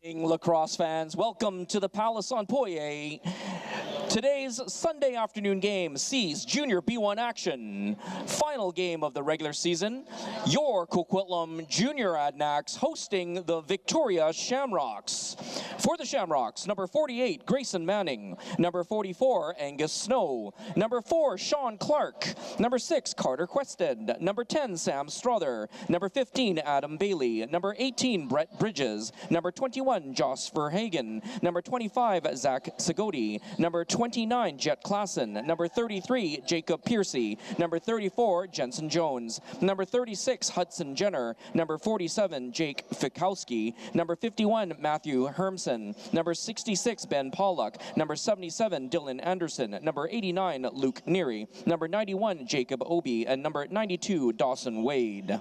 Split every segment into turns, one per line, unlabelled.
Lacrosse fans, welcome to the Palace on Poye. Today's Sunday afternoon game sees Junior B1 action. Final game of the regular season, your Coquitlam Junior Adanacs hosting the Victoria Shamrocks. For the Shamrocks, number 48, Grayson Manning. Number 44, Angus Snow. Number 4, Sean Clark. Number 6, Carter Quested. Number 10, Sam Strother. Number 15, Adam Bailey. Number 18, Brett Bridges. Number 21, Joss Verhagen. Number 25, Zach Segodi. Number 29, Jet Klassen. Number 33, Jacob Piercy. Number 34, Jensen Jones. Number 36, Hudson Jenner. Number 47, Jake Fikowski. Number 51, Matthew Hermson. Number 66, Ben Pollock. Number 77, Dylan Anderson. Number 89, Luke Neary. Number 91, Jacob Obi. And number 92, Dawson Wade.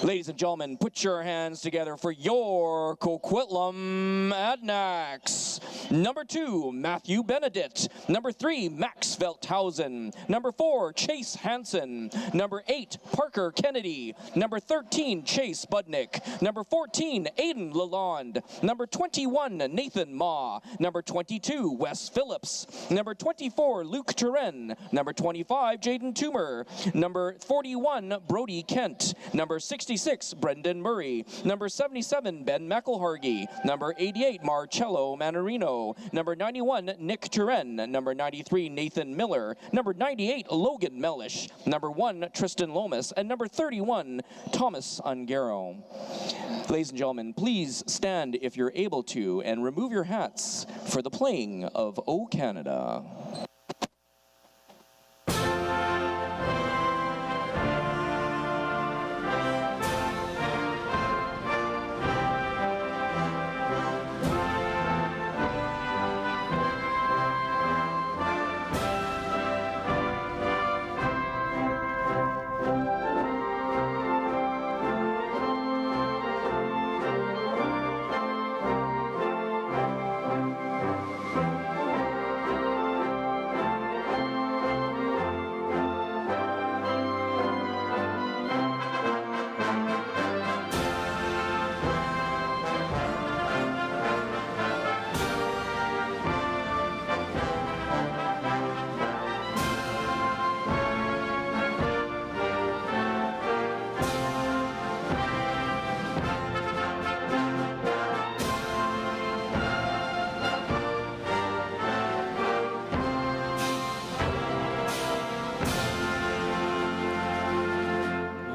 Ladies and gentlemen, put your hands together for your Coquitlam Adanacs. Number 2, Matthew Benedict. Number 3, Max Velthausen. Number 4, Chase Hansen. Number 8, Parker Kennedy. Number 13, Chase Budnick. Number 14, Aiden Lalonde. Number 21, Nathan Ma. Number 22, Wes Phillips. Number 24, Luke Turen. Number 25, Jaden Toomer. Number 41, Brody Kent. Number 66, Brendan Murray. Number 77, Ben McElhargy. Number 88, Marcello Manarino. Number 91, Nick Turen. Number 93, Nathan Miller. Number 98, Logan Mellish. Number 1, Tristan Lomas. And number 31, Thomas Ungaro. Ladies and gentlemen, please stand if you're able to and remove your hats for the playing of O Canada.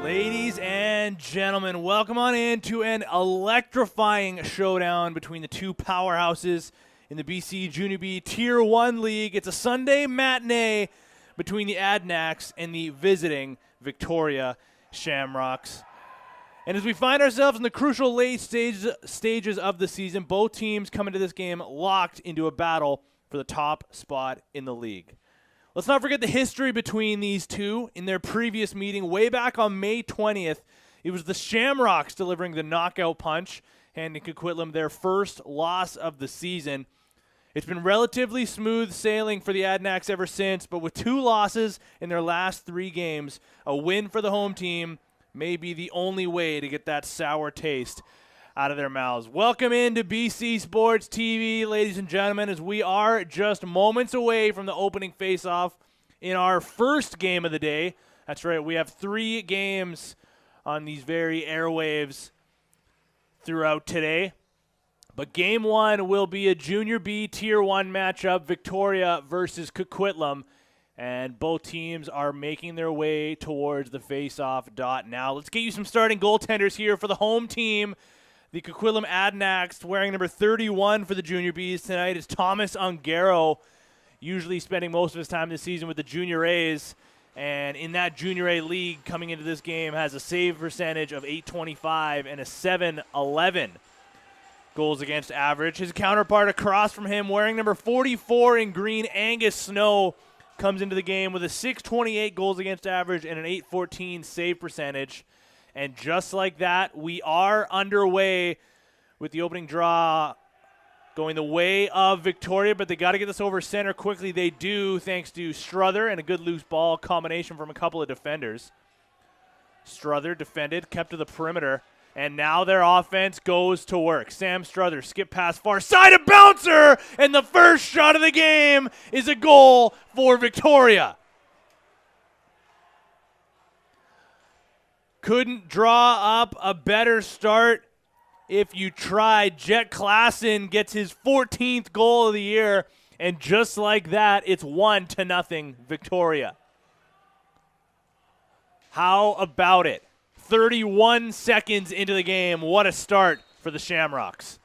Ladies and gentlemen, welcome on in to an electrifying showdown between the two powerhouses in the BC Junior B Tier 1 League. It's a Sunday matinee between the Adanacs and the visiting Victoria Shamrocks. And as we find ourselves in the crucial late stages of the season, both teams come into this game locked into a battle for the top spot in the league. Let's not forget the history between these two. In their previous meeting, way back on May 20th, it was the Shamrocks delivering the knockout punch, handing Coquitlam their first loss of the season. It's been relatively smooth sailing for the Adanacs ever since, but with 2 losses in their last 3 games, a win for the home team may be the only way to get that sour taste out of their mouths. Welcome into BC Sports TV, ladies and gentlemen, as we are just moments away from the opening face-off in our first game of the day. That's right, we have 3 games on these very airwaves throughout today. But game 1 will be a Junior B Tier 1 matchup, Victoria versus Coquitlam. And both teams are making their way towards the face-off dot now. Let's get you some starting goaltenders here for the home team. The Coquitlam Adanacs, wearing number 31 for the Junior Bs tonight, is Thomas Ungaro, usually spending most of his time this season with the Junior A's. And in that Junior A league, coming into this game, has a save percentage of .825 and a .711 goals against average. His counterpart across from him, wearing number 44 in green, Angus Snow, comes into the game with a .628 goals against average and an .814 save percentage. And just like that, we are underway with the opening draw going the way of Victoria, but they got to get this over center quickly. They do, thanks to Strother and a good loose ball combination from a couple of defenders. Strother defended, kept to the perimeter, And now their offense goes to work. Sam Struther, skip pass far side, a bouncer, and the first shot of the game is a goal for Victoria. Couldn't draw up a better start if you tried. Jet Klassen gets his 14th goal of the year, and just like that, it's 1-0 Victoria. How about it? 31 seconds into the game. What a start for the Shamrocks.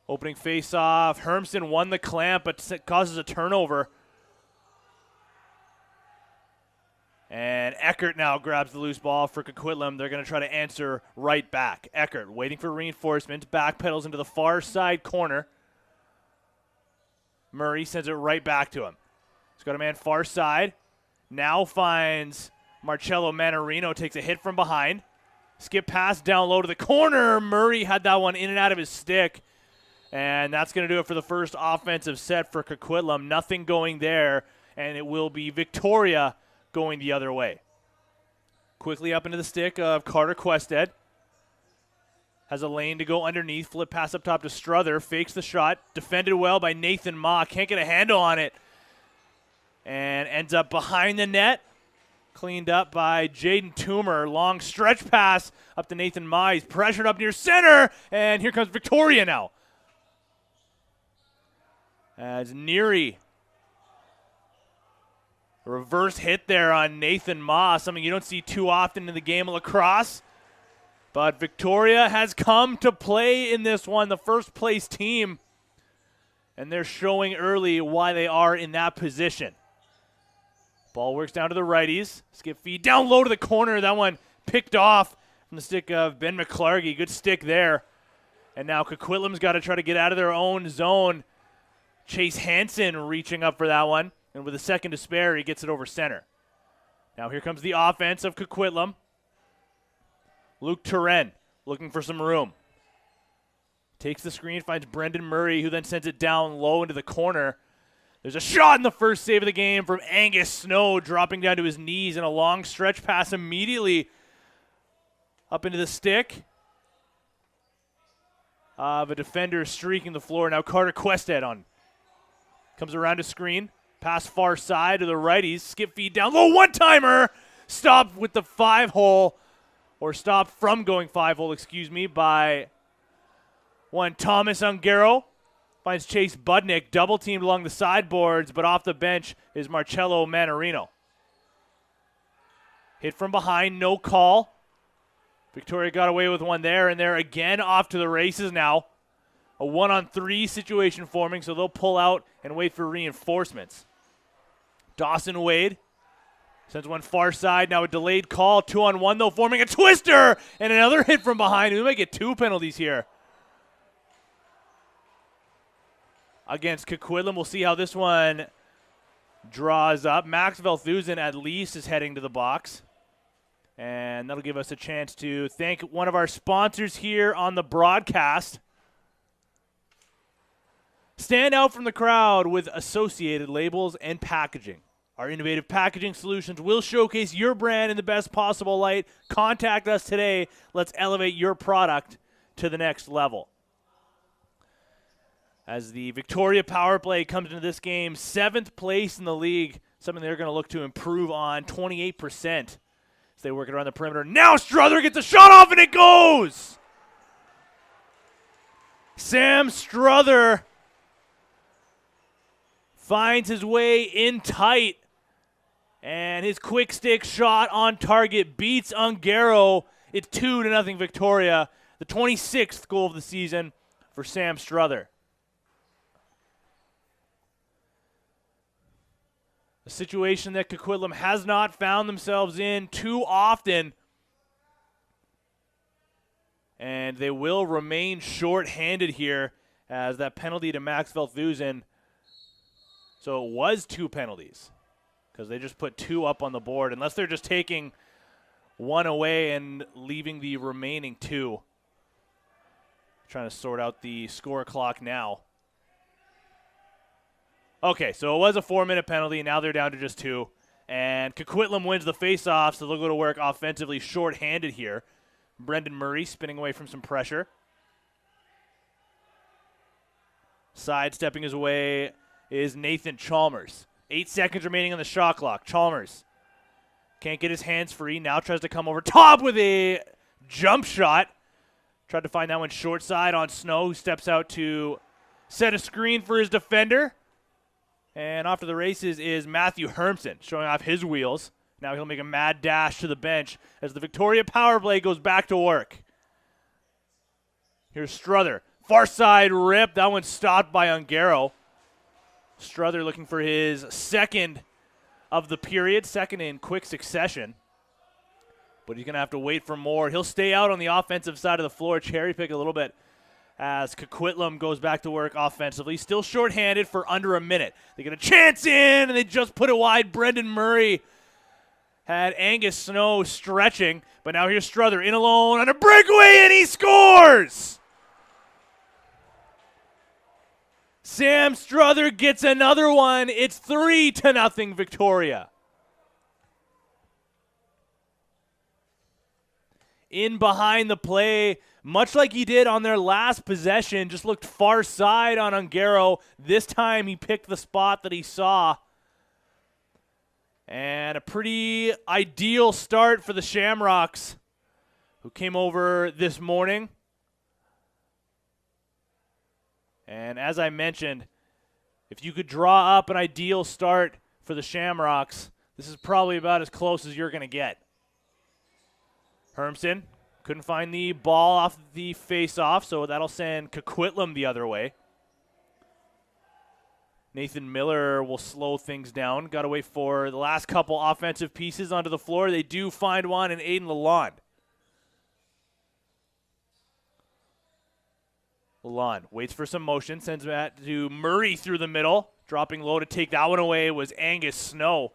Opening face-off. Hermson won the clamp, but causes a turnover. And Eckert now grabs the loose ball for Coquitlam. They're going to try to answer right back. Eckert waiting for reinforcements. Backpedals into the far side corner. Murray sends it right back to him. He's got a man far side. Now finds Marcello Manarino, takes a hit from behind. Skip pass down low to the corner. Murray had that one in and out of his stick. And that's going to do it for the first offensive set for Coquitlam. Nothing going there, and it will be Victoria going the other way. Quickly up into the stick of Carter Quested. Has a lane to go underneath. Flip pass up top to Struther. Fakes the shot. Defended well by Nathan Ma. Can't get a handle on it. And ends up behind the net. Cleaned up by Jaden Toomer. Long stretch pass up to Nathan Ma. He's pressured up near center. And here comes Victoria now. As Neary. A reverse hit there on Nathan Ma. Something you don't see too often in the game of lacrosse. But Victoria has come to play in this one. The first place team. And they're showing early why they are in that position. Ball works down to the righties. Skip feed down low to the corner. That one picked off from the stick of Ben McClargy. Good stick there. And now Coquitlam's got to try to get out of their own zone. Chase Hansen reaching up for that one. And with a second to spare, he gets it over center. Now here comes the offense of Coquitlam. Luke Turenne looking for some room. Takes the screen, finds Brendan Murray, who then sends it down low into the corner. There's a shot in the first save of the game from Angus Snow, dropping down to his knees, and a long stretch pass immediately up into the stick of a defender streaking the floor. Now Carter Quested on. Comes around to screen. Pass far side to the righties. Skip feed down low. One-timer. Stopped with the 5-hole, or stopped from going 5-hole, excuse me, by one Thomas Ungaro. Finds Chase Budnick, double-teamed along the sideboards, but off the bench is Marcello Manarino. Hit from behind, no call. Victoria got away with one there, and they're again off to the races now. A 1-on-3 situation forming, so they'll pull out and wait for reinforcements. Dawson Wade sends one far side, now a delayed call. 2-on-1, though, forming a twister, and another hit from behind. We might get 2 penalties here against Coquitlam. We'll see how this one draws up. Max Velthusen at least is heading to the box. And that'll give us a chance to thank one of our sponsors here on the broadcast. Stand out from the crowd with Associated Labels and Packaging. Our innovative packaging solutions will showcase your brand in the best possible light. Contact us today. Let's elevate your product to the next level. As the Victoria power play comes into this game, 7th place in the league, something they're going to look to improve on, 28%. As they work it around the perimeter. Now Struther gets a shot off, and it goes! Sam Struther finds his way in tight, and his quick stick shot on target beats Ungaro. It's 2-0 Victoria, the 26th goal of the season for Sam Struther. A situation that Coquitlam has not found themselves in too often. And they will remain short-handed here as that penalty to Max Velthusen. So it was 2 penalties because they just put 2 up on the board, unless they're just taking 1 away and leaving the remaining 2. Trying to sort out the score clock now. Okay, so it was a 4-minute penalty. Now they're down to just 2. And Coquitlam wins the faceoff, so they'll go to work offensively short-handed here. Brendan Murray spinning away from some pressure. Sidestepping his way is Nathan Chalmers. 8 seconds remaining on the shot clock. Chalmers can't get his hands free. Now tries to come over top with a jump shot. Tried to find that one short side on Snow, who steps out to set a screen for his defender. And off to the races is Matthew Hermson, showing off his wheels. Now he'll make a mad dash to the bench as the Victoria power play goes back to work. Here's Struther. Far side rip. That one's stopped by Ungaro. Struther looking for his second of the period, second in quick succession. But he's going to have to wait for more. He'll stay out on the offensive side of the floor, cherry pick a little bit as Coquitlam goes back to work offensively. Still shorthanded for under a minute. They get a chance in, and they just put it wide. Brendan Murray had Angus Snow stretching, but now here's Struther in alone on a breakaway, and he scores! Sam Struther gets another one. It's 3-0 Victoria. In behind the play, much like he did on their last possession, just looked far side on Ungaro. This time he picked the spot that he saw. And a pretty ideal start for the Shamrocks, who came over this morning. And as I mentioned, if you could draw up an ideal start for the Shamrocks, this is probably about as close as you're going to get. Hermson couldn't find the ball off the face-off, so that'll send Coquitlam the other way. Nathan Miller will slow things down. Got to wait for the last couple offensive pieces onto the floor. They do find one in Aiden Lalonde. Lalonde waits for some motion, sends that to Murray through the middle. Dropping low to take that one away was Angus Snow.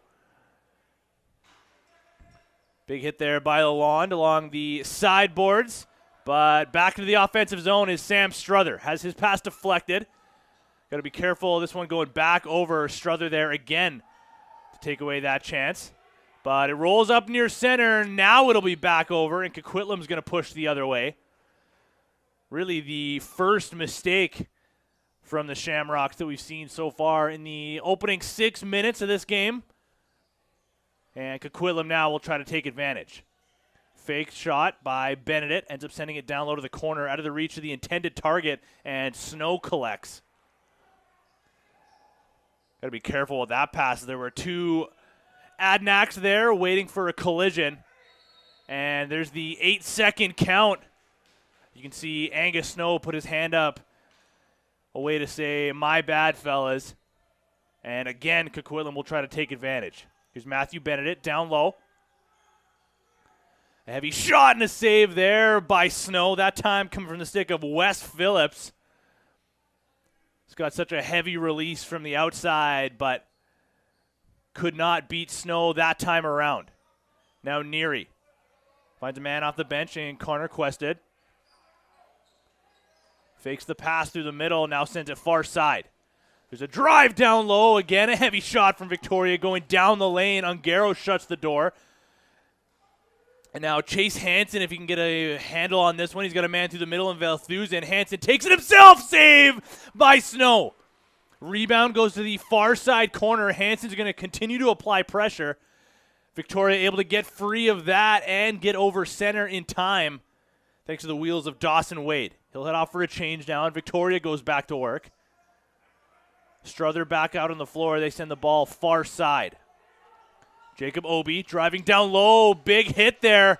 Big hit there by Lalonde along the sideboards. But back into the offensive zone is Sam Struther. Has his pass deflected. Got to be careful of this one going back over Struther there again to take away that chance. But it rolls up near center. Now it'll be back over, and Coquitlam's going to push the other way. Really the first mistake from the Shamrocks that we've seen so far in the opening 6 minutes of this game. And Coquitlam now will try to take advantage. Fake shot by Benedict, ends up sending it down low to the corner, out of the reach of the intended target, and Snow collects. Got to be careful with that pass. There were two Adanacs there waiting for a collision. And there's the 8-second count. You can see Angus Snow put his hand up, a way to say, my bad, fellas. And again, Coquitlam will try to take advantage. Here's Matthew Benedict down low. A heavy shot and a save there by Snow. That time coming from the stick of Wes Phillips. He's got such a heavy release from the outside, but could not beat Snow that time around. Now Neary finds a man off the bench and Connor Quested. Fakes the pass through the middle, now sends it far side. There's a drive down low. Again, a heavy shot from Victoria going down the lane. Ungaro shuts the door. And now Chase Hansen, if he can get a handle on this one, he's got a man through the middle, and Valthusen. Hansen takes it himself. Save by Snow. Rebound goes to the far side corner. Hansen's going to continue to apply pressure. Victoria able to get free of that and get over center in time, thanks to the wheels of Dawson Wade. He'll head off for a change now, and Victoria goes back to work. Struther back out on the floor. They send the ball far side. Jacob Obi driving down low. Big hit there.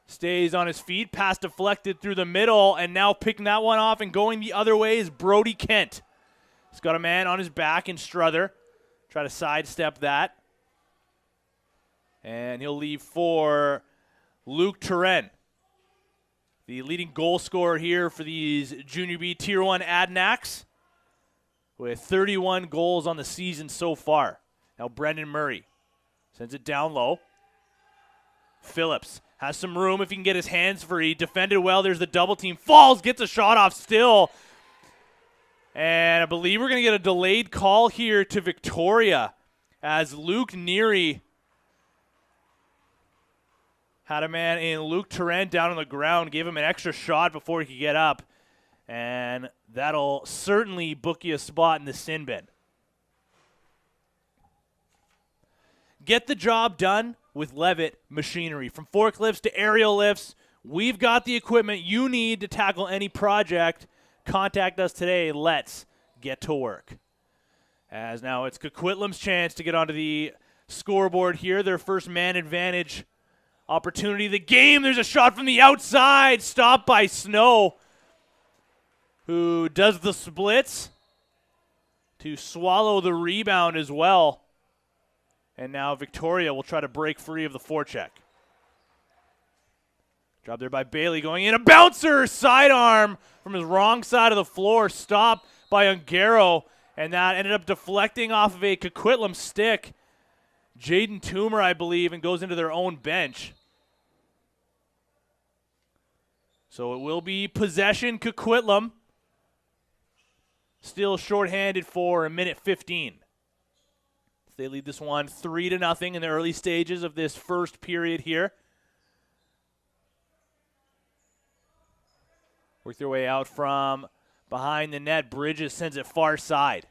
Stays on his feet. Pass deflected through the middle, and now picking that one off and going the other way is Brody Kent. He's got a man on his back in Struther. Try to sidestep that. And he'll leave for Luke Turenne, the leading goal scorer here for these Junior B Tier 1 Adanacs, with 31 goals on the season so far. Now Brendan Murray sends it down low. Phillips has some room if he can get his hands free. Defended well. There's the double team. Falls, gets a shot off still. And I believe we're going to get a delayed call here to Victoria as Luke Neary had a man in Luke Tarrant down on the ground, gave him an extra shot before he could get up. And that'll certainly book you a spot in the sin bin. Get the job done with Levitt Machinery. From forklifts to aerial lifts, we've got the equipment you need to tackle any project. Contact us today. Let's get to work. As now it's Coquitlam's chance to get onto the scoreboard here. Their first man advantage opportunity of the game. There's a shot from the outside, stopped by Snow, who does the splits to swallow the rebound as well. And now Victoria will try to break free of the forecheck. Job there by Bailey going in. A bouncer, sidearm from his wrong side of the floor, stopped by Ungaro, and that ended up deflecting off of a Coquitlam stick. Jaden Toomer, I believe, and goes into their own bench. So it will be possession Coquitlam. Still shorthanded for a minute 15. They lead this one 3-0 in the early stages of this first period here. Work their way out from behind the net. Bridges sends it far side.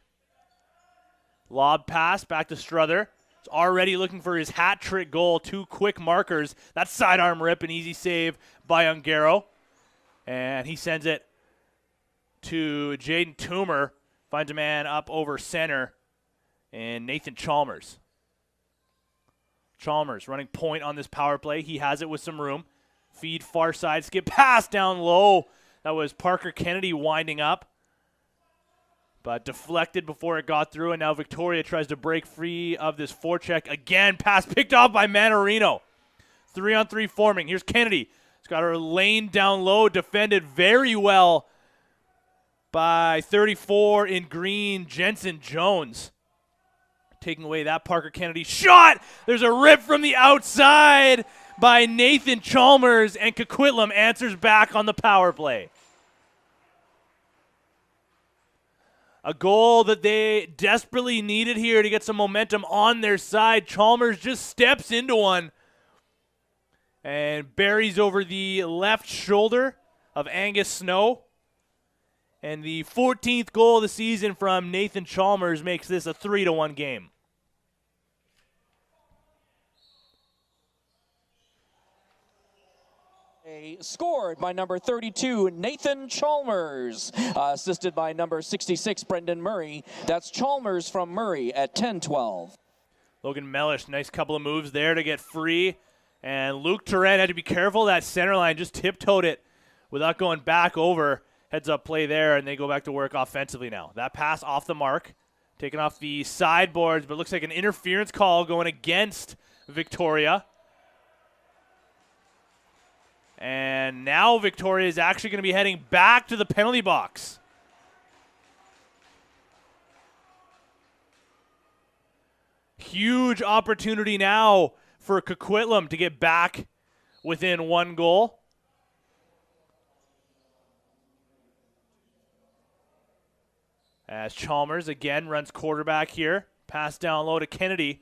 Lob pass back to Struther. He's already looking for his hat trick goal. 2 quick markers. That sidearm rip, an easy save by Ungaro. And he sends it to Jaden Toomer. Finds a man up over center. And Nathan Chalmers. Chalmers running point on this power play. He has it with some room. Feed far side. Skip pass down low. That was Parker Kennedy winding up. But deflected before it got through. And now Victoria tries to break free of this forecheck. Again, pass picked off by Manarino. 3-on-3 forming. Here's Kennedy. He's got her lane down low. Defended very well by 34 in green, Jensen Jones. Taking away that Parker Kennedy shot. There's a rip from the outside by Nathan Chalmers, and Coquitlam answers back on the power play. A goal that they desperately needed here to get some momentum on their side. Chalmers just steps into one and buries over the left shoulder of Angus Snow. And the 14th goal of the season from Nathan Chalmers makes this a 3-1 game.
Scored by number 32, Nathan Chalmers. Assisted by number 66, Brendan Murray. That's Chalmers from Murray at 10-12.
Logan Mellish, nice couple of moves there to get free. And Luke Tarrant had to be careful. That center line just tiptoed it without going back over. Heads up play there, and they go back to work offensively now. That pass off the mark, taken off the sideboards, but looks like an interference call going against Victoria. And now Victoria is actually going to be heading back to the penalty box. Huge opportunity now for Coquitlam to get back within 1 goal. As Chalmers again runs quarterback here. Pass down low to Kennedy.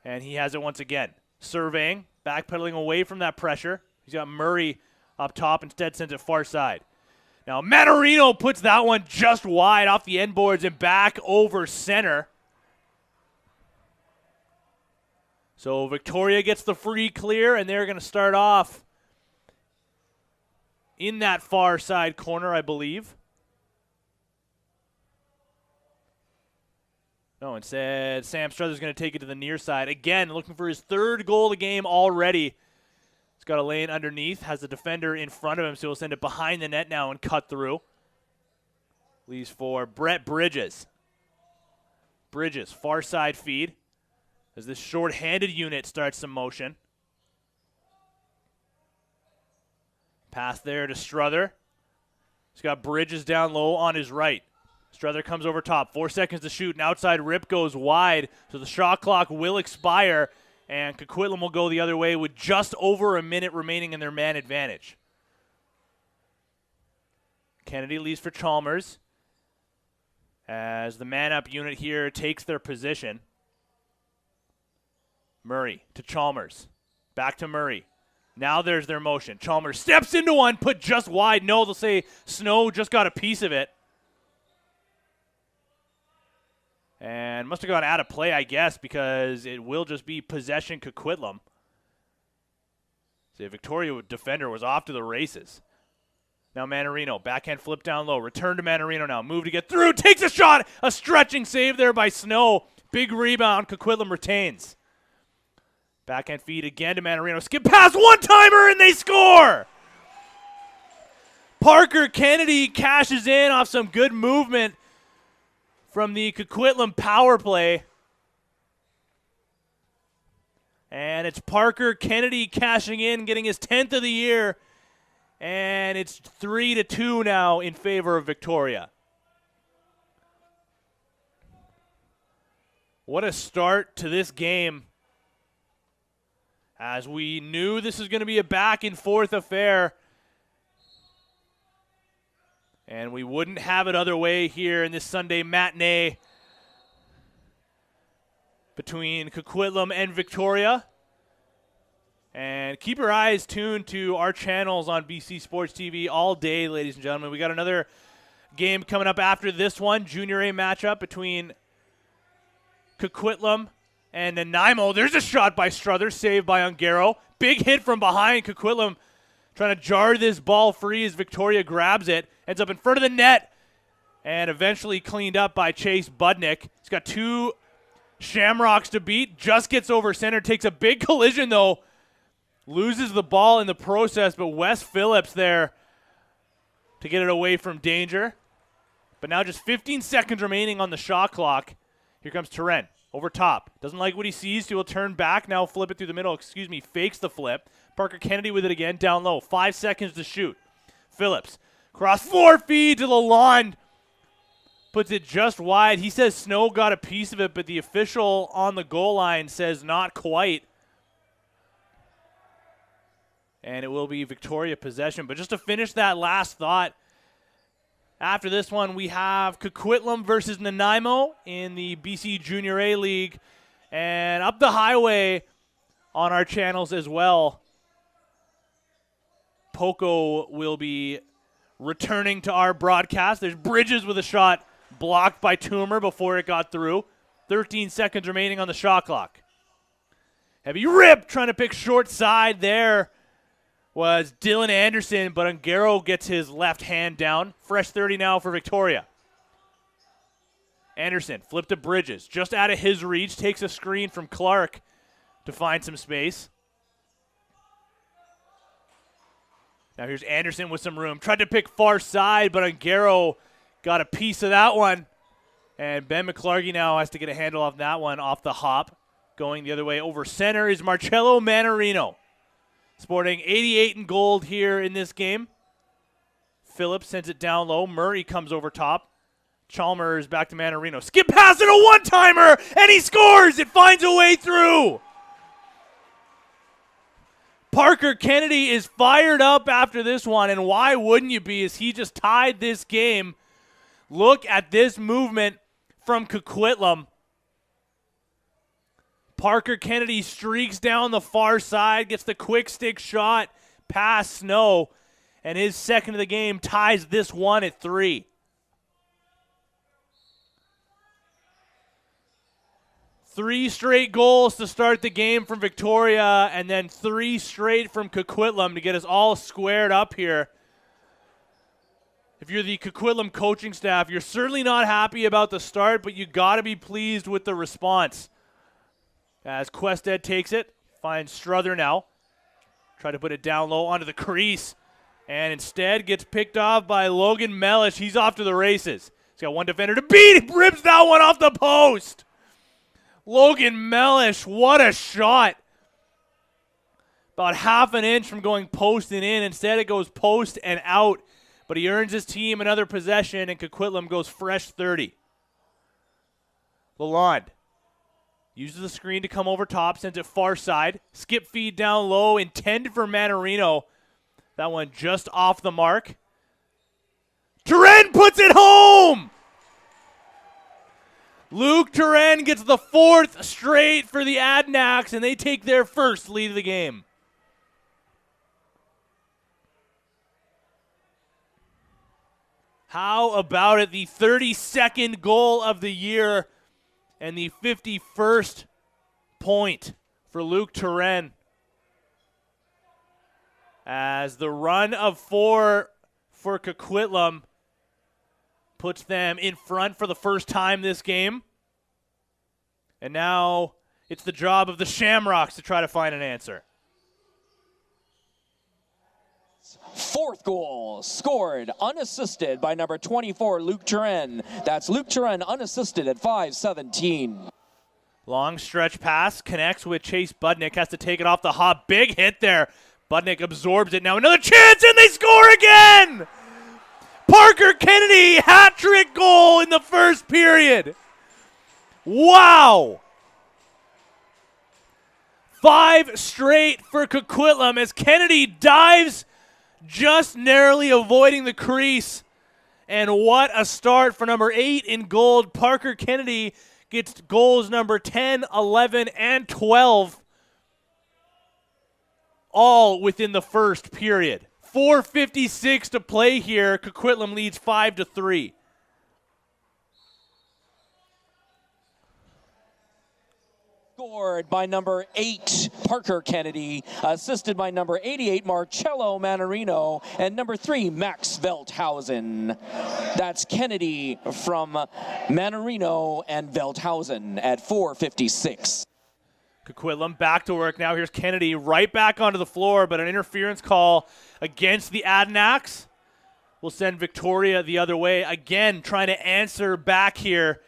And he has it once again. Surveying, backpedaling away from that pressure. He's got Murray up top, instead sends it far side. Now Manarino puts that one just wide off the end boards and back over center. So Victoria gets the free clear, and they're going to start off in that far side corner, I believe. No, instead Sam Struthers going to take it to the near side. Again, looking for his 3rd goal of the game already. He's got a lane underneath, has the defender in front of him, so he'll send it behind the net now and cut through. Leaves for Brett Bridges. Bridges, far side feed, as this short-handed unit starts some motion. Pass there to Struther. He's got Bridges down low on his right. Struther comes over top. 4 seconds to shoot. An outside rip goes wide, so the shot clock will expire, and Coquitlam will go the other way with just over a minute remaining in their man advantage. Kennedy leaves for Chalmers. as the man-up unit here takes their position. Murray to Chalmers. Back to Murray. Now there's their motion. Chalmers steps into one, put just wide. No, they'll say Snow just got a piece of it. And must have gone out of play, I guess, because it will just be possession Coquitlam. The Victoria defender was off to the races. Now Manarino, backhand flip down low. Return to Manarino now. Move to get through. Takes a shot. A stretching save there by Snow. Big rebound. Coquitlam retains. Backhand feed again to Manarino. Skip pass. One-timer, and they score! Parker Kennedy cashes in off some good movement from the Coquitlam power play. And it's Parker Kennedy cashing in, getting his 10th of the year. And it's 3-2 now in favor of Victoria. What a start to this game. As we knew this was going to be a back-and-forth affair. And we wouldn't have it other way here in this Sunday matinee between Coquitlam and Victoria. And keep your eyes tuned to our channels on BC Sports TV all day, ladies and gentlemen. We got another game coming up after this one, Junior A matchup between Coquitlam and Nanaimo. There's a shot by Struthers, saved by Ungaro. Big hit from behind. Coquitlam trying to jar this ball free as Victoria grabs it. Ends up in front of the net and eventually cleaned up by Chase Budnick. He's got two Shamrocks to beat. Just gets over center. Takes a big collision, though. Loses the ball in the process, but Wes Phillips there to get it away from danger. But now just 15 seconds remaining on the shot clock. Here comes Turenne. Over top. Doesn't like what he sees. He will turn back. Now flip it through the middle. Fakes the flip. Parker Kennedy with it again. Down low. 5 seconds to shoot. Phillips. Cross floor feed to the lawn. Puts it just wide. He says Snow got a piece of it, but the official on the goal line says not quite. And it will be Victoria possession. But just to finish that last thought, after this one, we have Coquitlam versus Nanaimo in the BC Junior A League. And up the highway on our channels as well, Poco will be returning to our broadcast. There's Bridges with a shot blocked by Toomer before it got through. 13 seconds remaining on the shot clock. Heavy rip, trying to pick short side there was Dylan Anderson, but Ungaro gets his left hand down. Fresh 30 now for Victoria. Anderson, flip to Bridges, just out of his reach, takes a screen from Clark to find some space. Now here's Anderson with some room. Tried to pick far side, but Ungaro got a piece of that one. And Ben McClargy now has to get a handle off that one off the hop. Going the other way over center is Marcello Manarino, sporting 88 in gold here in this game. Phillips sends it down low. Murray comes over top. Chalmers back to Manarino. Skip pass and a one-timer, and he scores! It finds a way through! Parker Kennedy is fired up after this one, and why wouldn't you be, as he just tied this game. Look at this movement from Coquitlam. Parker Kennedy streaks down the far side, gets the quick stick shot past Snow, and his second of the game ties this one at 3. Three straight goals to start the game from Victoria, and then 3 straight from Coquitlam to get us all squared up here. If you're the Coquitlam coaching staff, you're certainly not happy about the start, but you got to be pleased with the response. As Quested takes it, finds Struther now. Try to put it down low onto the crease, and instead gets picked off by Logan Mellish. He's off to the races. He's got one defender to beat. He rips that one off the post. Logan Mellish, what a shot. About half an inch from going post and in. Instead, it goes post and out. But he earns his team another possession, and Coquitlam goes fresh 30. Lalonde uses the screen to come over top, sends it far side. Skip feed down low, intended for Manarino. That one just off the mark. Turenne puts it home! Luke Turenne gets the 4th straight for the Adanacs, and they take their first lead of the game. How about it? The 32nd goal of the year and the 51st point for Luke Turenne. As the run of 4 for Coquitlam puts them in front for the first time this game. And now it's the job of the Shamrocks to try to find an answer.
4th goal scored unassisted by number 24, Luke Turenne. That's Luke Turenne unassisted at 5:17.
Long stretch pass connects with Chase Budnick. Has to take it off the hop. Big hit there. Budnick absorbs it. Now another chance, and they score again! Parker Kennedy, hat-trick goal in the first period. Wow! 5 straight for Coquitlam as Kennedy dives, just narrowly avoiding the crease. And what a start for number 8 in gold. Parker Kennedy gets goals number 10, 11, and 12, all within the first period. 4:56 to play here. Coquitlam leads 5-3.
Scored by number 8, Parker Kennedy, assisted by number 88, Marcello Manarino, and number 3, Max Velthausen. That's Kennedy from Manarino and Velthausen at 4:56.
Coquitlam back to work now. Here's Kennedy right back onto the floor, but an interference call against the Adanacs will send Victoria the other way. Again, trying to answer back here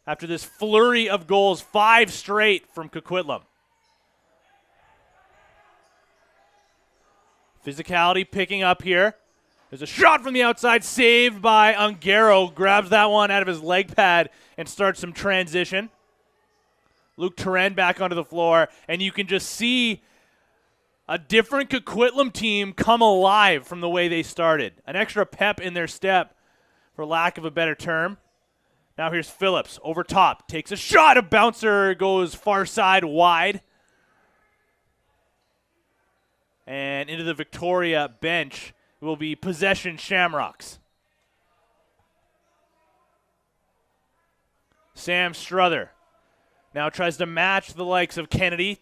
after this flurry of goals, 5 straight from Coquitlam. Physicality picking up here. There's a shot from the outside, saved by Ungaro. Grabs that one out of his leg pad and starts some transition. Luke Turenne back onto the floor, and you can just see a different Coquitlam team come alive from the way they started. An extra pep in their step, for lack of a better term. Now here's Phillips over top. Takes a shot. A bouncer goes far side wide. And into the Victoria bench will be possession Shamrocks. Sam Struther now tries to match the likes of Kennedy,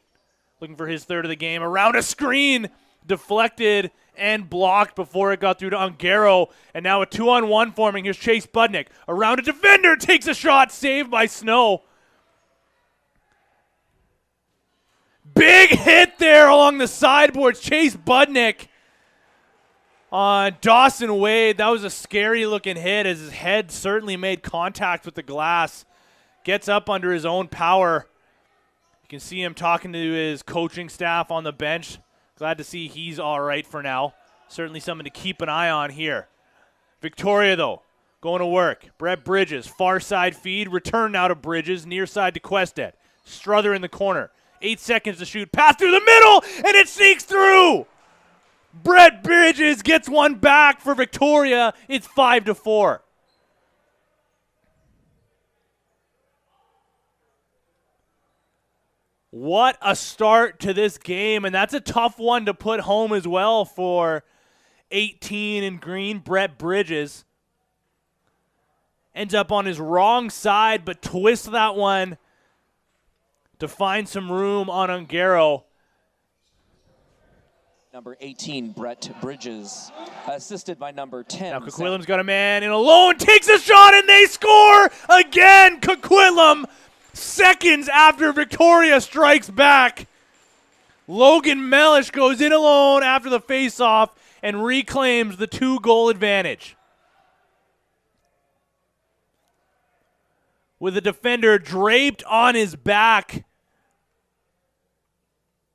looking for his 3rd of the game. Around a screen, deflected and blocked before it got through to Ungaro. And now a 2-on-1 forming. Here's Chase Budnick. Around a defender, takes a shot, saved by Snow. Big hit there along the sideboards. Chase Budnick on Dawson Wade. That was a scary looking hit as his head certainly made contact with the glass. Gets up under his own power. You can see him talking to his coaching staff on the bench. Glad to see he's all right for now. Certainly something to keep an eye on here. Victoria, though, going to work. Brett Bridges, far side feed. Return now to Bridges, near side to Quested. Struther in the corner. 8 seconds to shoot. Pass through the middle, and it sneaks through. Brett Bridges gets one back for Victoria. It's 5-4. What a start to this game, and that's a tough one to put home as well for 18 in green, Brett Bridges. Ends up on his wrong side, but twists that one to find some room on Ungaro.
Number 18, Brett Bridges, assisted by number 10.
Now Coquitlam's got a man in alone, takes a shot, and they score again. Coquitlam, seconds after Victoria strikes back. Logan Mellish goes in alone after the faceoff and reclaims the 2-goal advantage. With the defender draped on his back.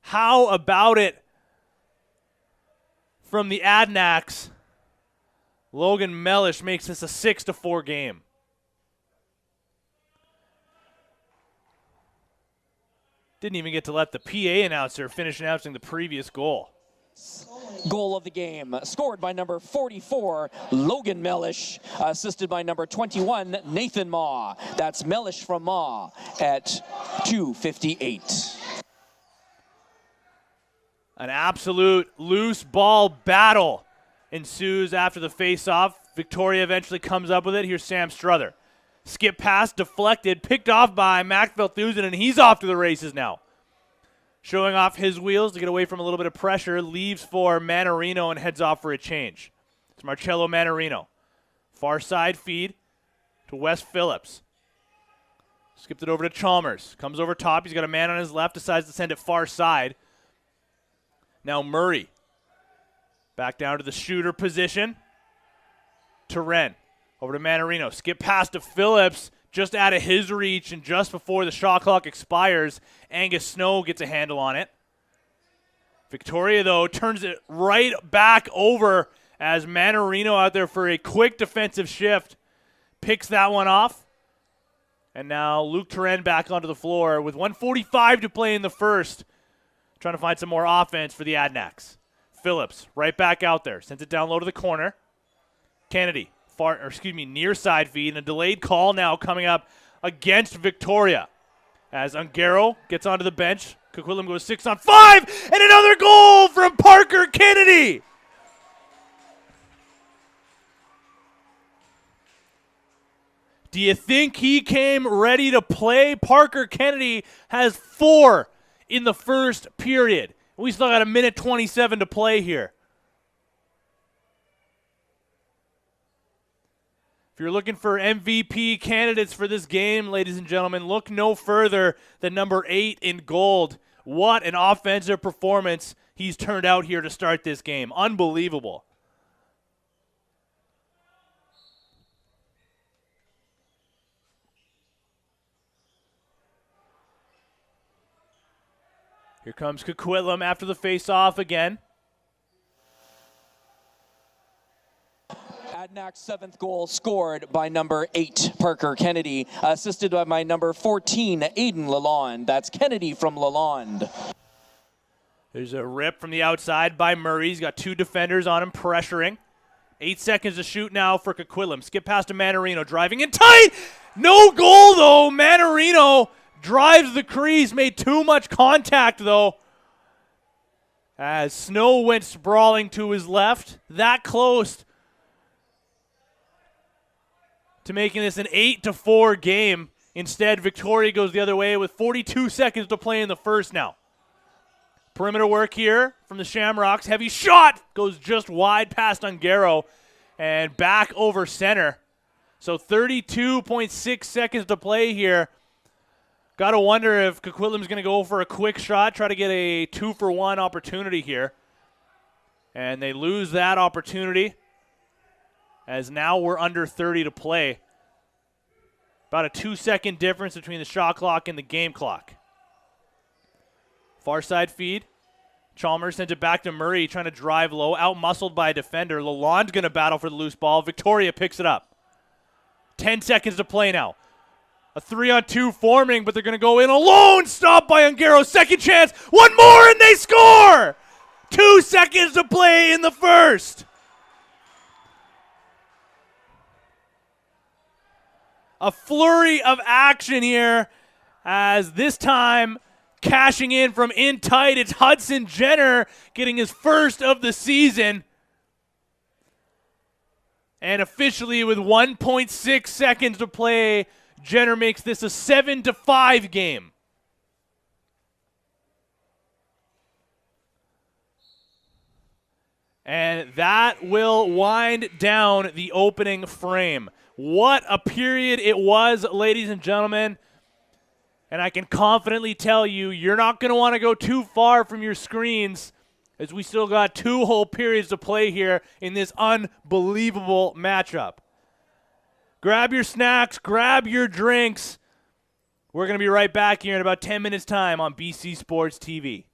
How about it from the Adanacs? Logan Mellish makes this a 6-4 game. Didn't even get to let the PA announcer finish announcing the previous goal.
Goal of the game, scored by number 44, Logan Mellish, assisted by number 21, Nathan Ma. That's Mellish from Ma at 2:58.
An absolute loose ball battle ensues after the face-off. Victoria eventually comes up with it. Here's Sam Struther. Skip pass, deflected, picked off by Mac Velthusen, and he's off to the races now. Showing off his wheels to get away from a little bit of pressure, leaves for Manarino and heads off for a change. It's Marcello Manarino. Far side feed to Wes Phillips. Skipped it over to Chalmers. Comes over top. He's got a man on his left, decides to send it far side. Now Murray. Back down to the shooter position. To Wren. Over to Manarino. Skip pass to Phillips. Just out of his reach, and just before the shot clock expires, Angus Snow gets a handle on it. Victoria, though, turns it right back over as Manarino out there for a quick defensive shift. Picks that one off. And now Luke Turenne back onto the floor with 1:45 to play in the first. Trying to find some more offense for the Adanacs. Phillips right back out there. Sends it down low to the corner. Kennedy. Near side feed, and a delayed call now coming up against Victoria. As Ungaro gets onto the bench, Coquitlam goes 6-on-5, and another goal from Parker Kennedy. Do you think he came ready to play? Parker Kennedy has 4 in the first period. We still got a minute 27 to play here. If you're looking for MVP candidates for this game, ladies and gentlemen, look no further than number 8 in gold. What an offensive performance he's turned out here to start this game. Unbelievable. Here comes Coquitlam after the face-off again.
Adanacs' 7th goal scored by number 8, Parker Kennedy, assisted by my number 14, Aiden Lalonde. That's Kennedy from Lalonde.
There's a rip from the outside by Murray. He's got 2 defenders on him pressuring. 8 seconds to shoot now for Coquitlam. Skip past to Manarino, driving in tight. No goal, though. Manarino drives the crease, made too much contact, though. As Snow went sprawling to his left. That close to making this an 8-4 game. Instead, Victoria goes the other way with 42 seconds to play in the first now. Perimeter work here from the Shamrocks. Heavy shot goes just wide past Ungaro and back over center. So 32.6 seconds to play here. Got to wonder if Coquitlam's going to go for a quick shot, try to get a 2-for-1 opportunity here. And they lose that opportunity, as now we're under 30 to play. About a 2-second difference between the shot clock and the game clock. Far side feed. Chalmers sends it back to Murray, trying to drive low, out-muscled by a defender. Lalonde's going to battle for the loose ball. Victoria picks it up. 10 seconds to play now. A 3-on-2 forming, but they're going to go in alone. Stopped by Ungaro. Second chance. One more, and they score! 2 seconds to play in the first. A flurry of action here, as this time cashing in from in tight. It's Hudson Jenner getting his first of the season. And officially with 1.6 seconds to play, Jenner makes this a 7-5 game. And that will wind down the opening frame. What a period it was, ladies and gentlemen. And I can confidently tell you, you're not going to want to go too far from your screens, as we still got 2 whole periods to play here in this unbelievable matchup. Grab your snacks, grab your drinks. We're going to be right back here in about 10 minutes' time on BC Sports TV.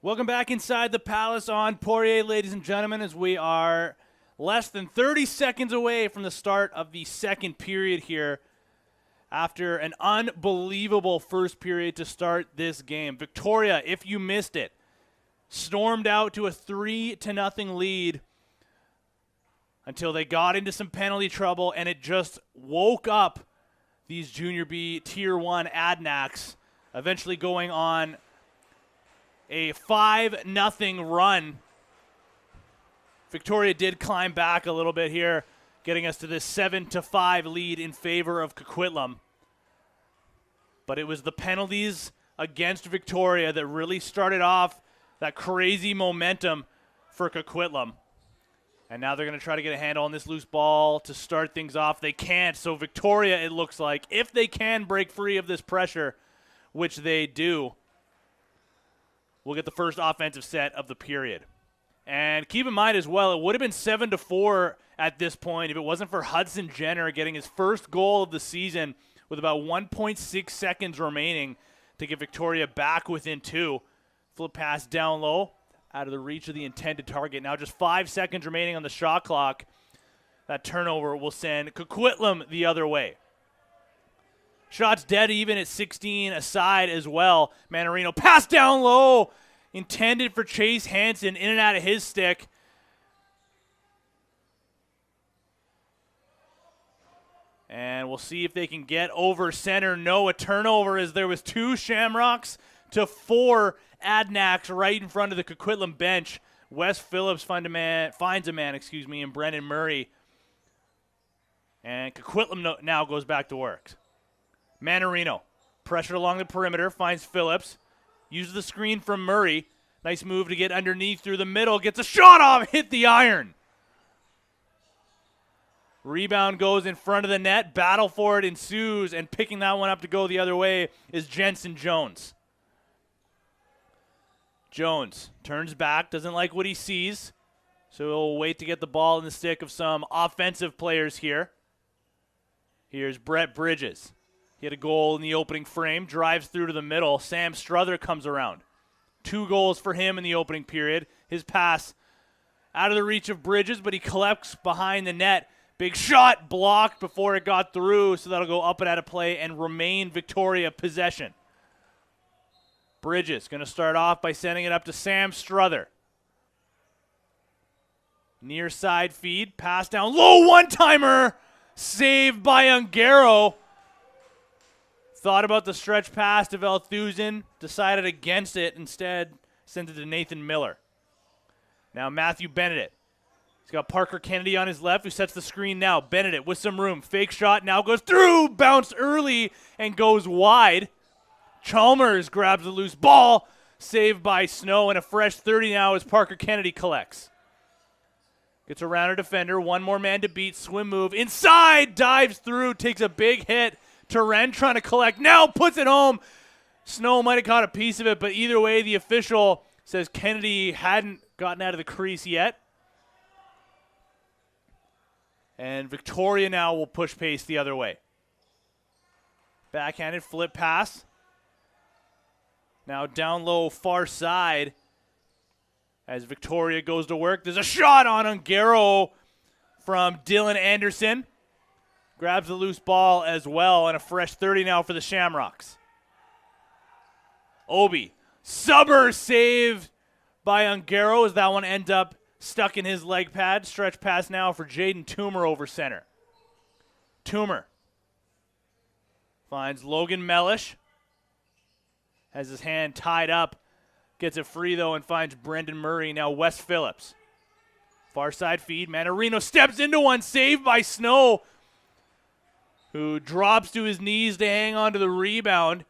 Welcome back inside the Palace on Poirier, ladies and gentlemen, as we are less than 30 seconds away from the start of the second period here after an unbelievable first period to start this game. Victoria, if you missed it, stormed out to a 3-0 lead until they got into some penalty trouble, and it just woke up these Junior B Tier 1 Adanacs, eventually going on a 5-0 run. Victoria did climb back a little bit here, getting us to this 7-5 lead in favor of Coquitlam. But it was the penalties against Victoria that really started off that crazy momentum for Coquitlam. And now they're going to try to get a handle on this loose ball to start things off. They can't. So Victoria, it looks like, if they can break free of this pressure, which they do, we'll get the first offensive set of the period. And keep in mind as well, it would have been 7-4 at this point if it wasn't for Hudson Jenner getting his first goal of the season with about 1.6 seconds remaining to get Victoria back within 2. Flip pass down low, out of the reach of the intended target. Now just 5 seconds remaining on the shot clock. That turnover will send Coquitlam the other way. Shots dead even at 16 aside as well. Manarino pass down low, intended for Chase Hansen, in and out of his stick. And we'll see if they can get over center. No, a turnover as there was 2 Shamrocks to 4 Adanacs right in front of the Coquitlam bench. Wes Phillips finds a man, in Brendan Murray. And Coquitlam now goes back to work. Manarino, pressured along the perimeter, finds Phillips. Uses the screen from Murray. Nice move to get underneath through the middle. Gets a shot off, hit the iron. Rebound goes in front of the net. Battle for it ensues, and picking that one up to go the other way is Jensen Jones. Jones turns back, doesn't like what he sees, so he'll wait to get the ball in the stick of some offensive players here. Here's Brett Bridges. He had a goal in the opening frame, drives through to the middle. Sam Struther comes around. 2 goals for him in the opening period. His pass out of the reach of Bridges, but he collects behind the net. Big shot blocked before it got through, so that'll go up and out of play and remain Victoria possession. Bridges going to start off by sending it up to Sam Struther. Near side feed, pass down low, one-timer, saved by Ungaro. Thought about the stretch pass to Velthusen, decided against it, instead sent it to Nathan Miller. Now Matthew Benedict. He's got Parker Kennedy on his left, who sets the screen now. Benedict with some room. Fake shot now goes through. Bounced early and goes wide. Chalmers grabs the loose ball. Saved by Snow, and a fresh 30 now as Parker Kennedy collects. Gets around a defender. One more man to beat. Swim move. Inside. Dives through. Takes a big hit. Turen trying to collect. Now puts it home. Snow might have caught a piece of it, but either way, the official says Kennedy hadn't gotten out of the crease yet. And Victoria now will push pace the other way. Backhanded flip pass. Now down low, far side. As Victoria goes to work, there's a shot on Ungaro from Dylan Anderson. Grabs the loose ball as well, and a fresh 30 now for the Shamrocks. Obi, subber saved by Ungaro as that one ends up stuck in his leg pad. Stretch pass now for Jaden Toomer over center. Toomer finds Logan Mellish. Has his hand tied up. Gets it free, though, and finds Brendan Murray. Now Wes Phillips. Far side feed. Manarino steps into one. Saved by Snow, who drops to his knees to hang on to the rebound.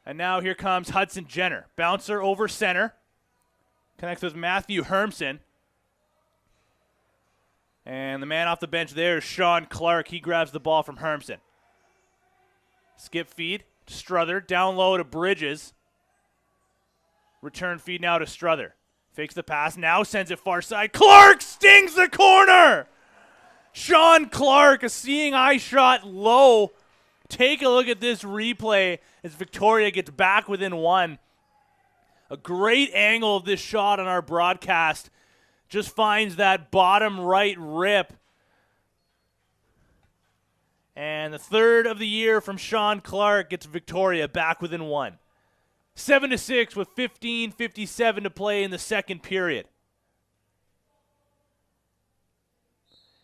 And now here comes Hudson Jenner. Bouncer over center. Connects with Matthew Hermson. And the man off the bench there is Sean Clark. He grabs the ball from Hermson. Skip feed to Struther. Down low to Bridges. Return feed now to Struther. Fakes the pass. Now sends it far side. Clark stings the corner. Sean Clark, a seeing eye shot low. Take a look at this replay as Victoria gets back within 1. A great angle of this shot on our broadcast. Just finds that bottom right rip. And the third of the year from Sean Clark gets Victoria back within one. 7-6 with 15:57 to play in the second period.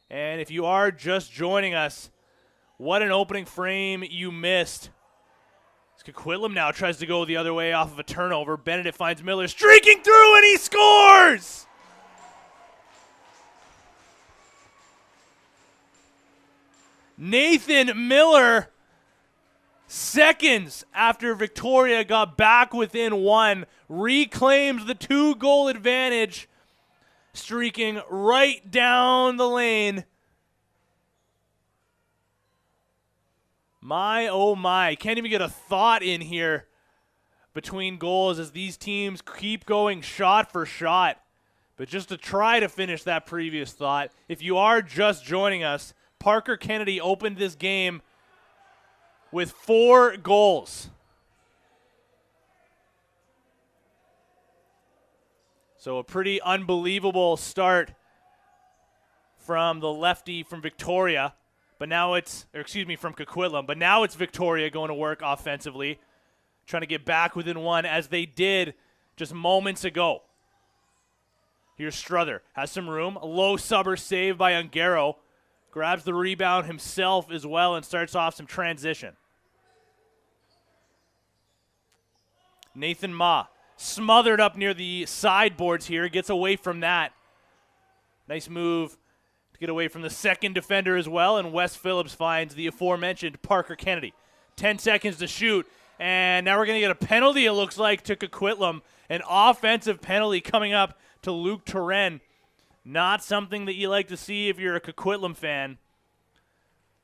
And if you are just joining us, what an opening frame you missed. Coquitlam now tries to go the other way off of a turnover. Benedict finds Miller streaking through, and he scores! Nathan Miller, seconds after Victoria got back within one, reclaims the 2-goal advantage, streaking right down the lane. My, oh my, can't even get a thought in here between goals as these teams keep going shot for shot. But just to try to finish that previous thought, if you are just joining us, Parker Kennedy opened this game with 4 goals. So a pretty unbelievable start from the lefty from Victoria. But now it's, from Coquitlam. But now it's Victoria going to work offensively, trying to get back within one as they did just moments ago. Here's Struther, has some room. A low subber save by Ungaro. Grabs the rebound himself as well and starts off some transition. Nathan Ma, smothered up near the sideboards here, gets away from that. Nice move to get away from the second defender as well, and Wes Phillips finds the aforementioned Parker Kennedy. 10 seconds to shoot, and now we're going to get a penalty, it looks like, to Coquitlam. An offensive penalty coming up to Luke Turenne. Not something that you like to see if you're a Coquitlam fan.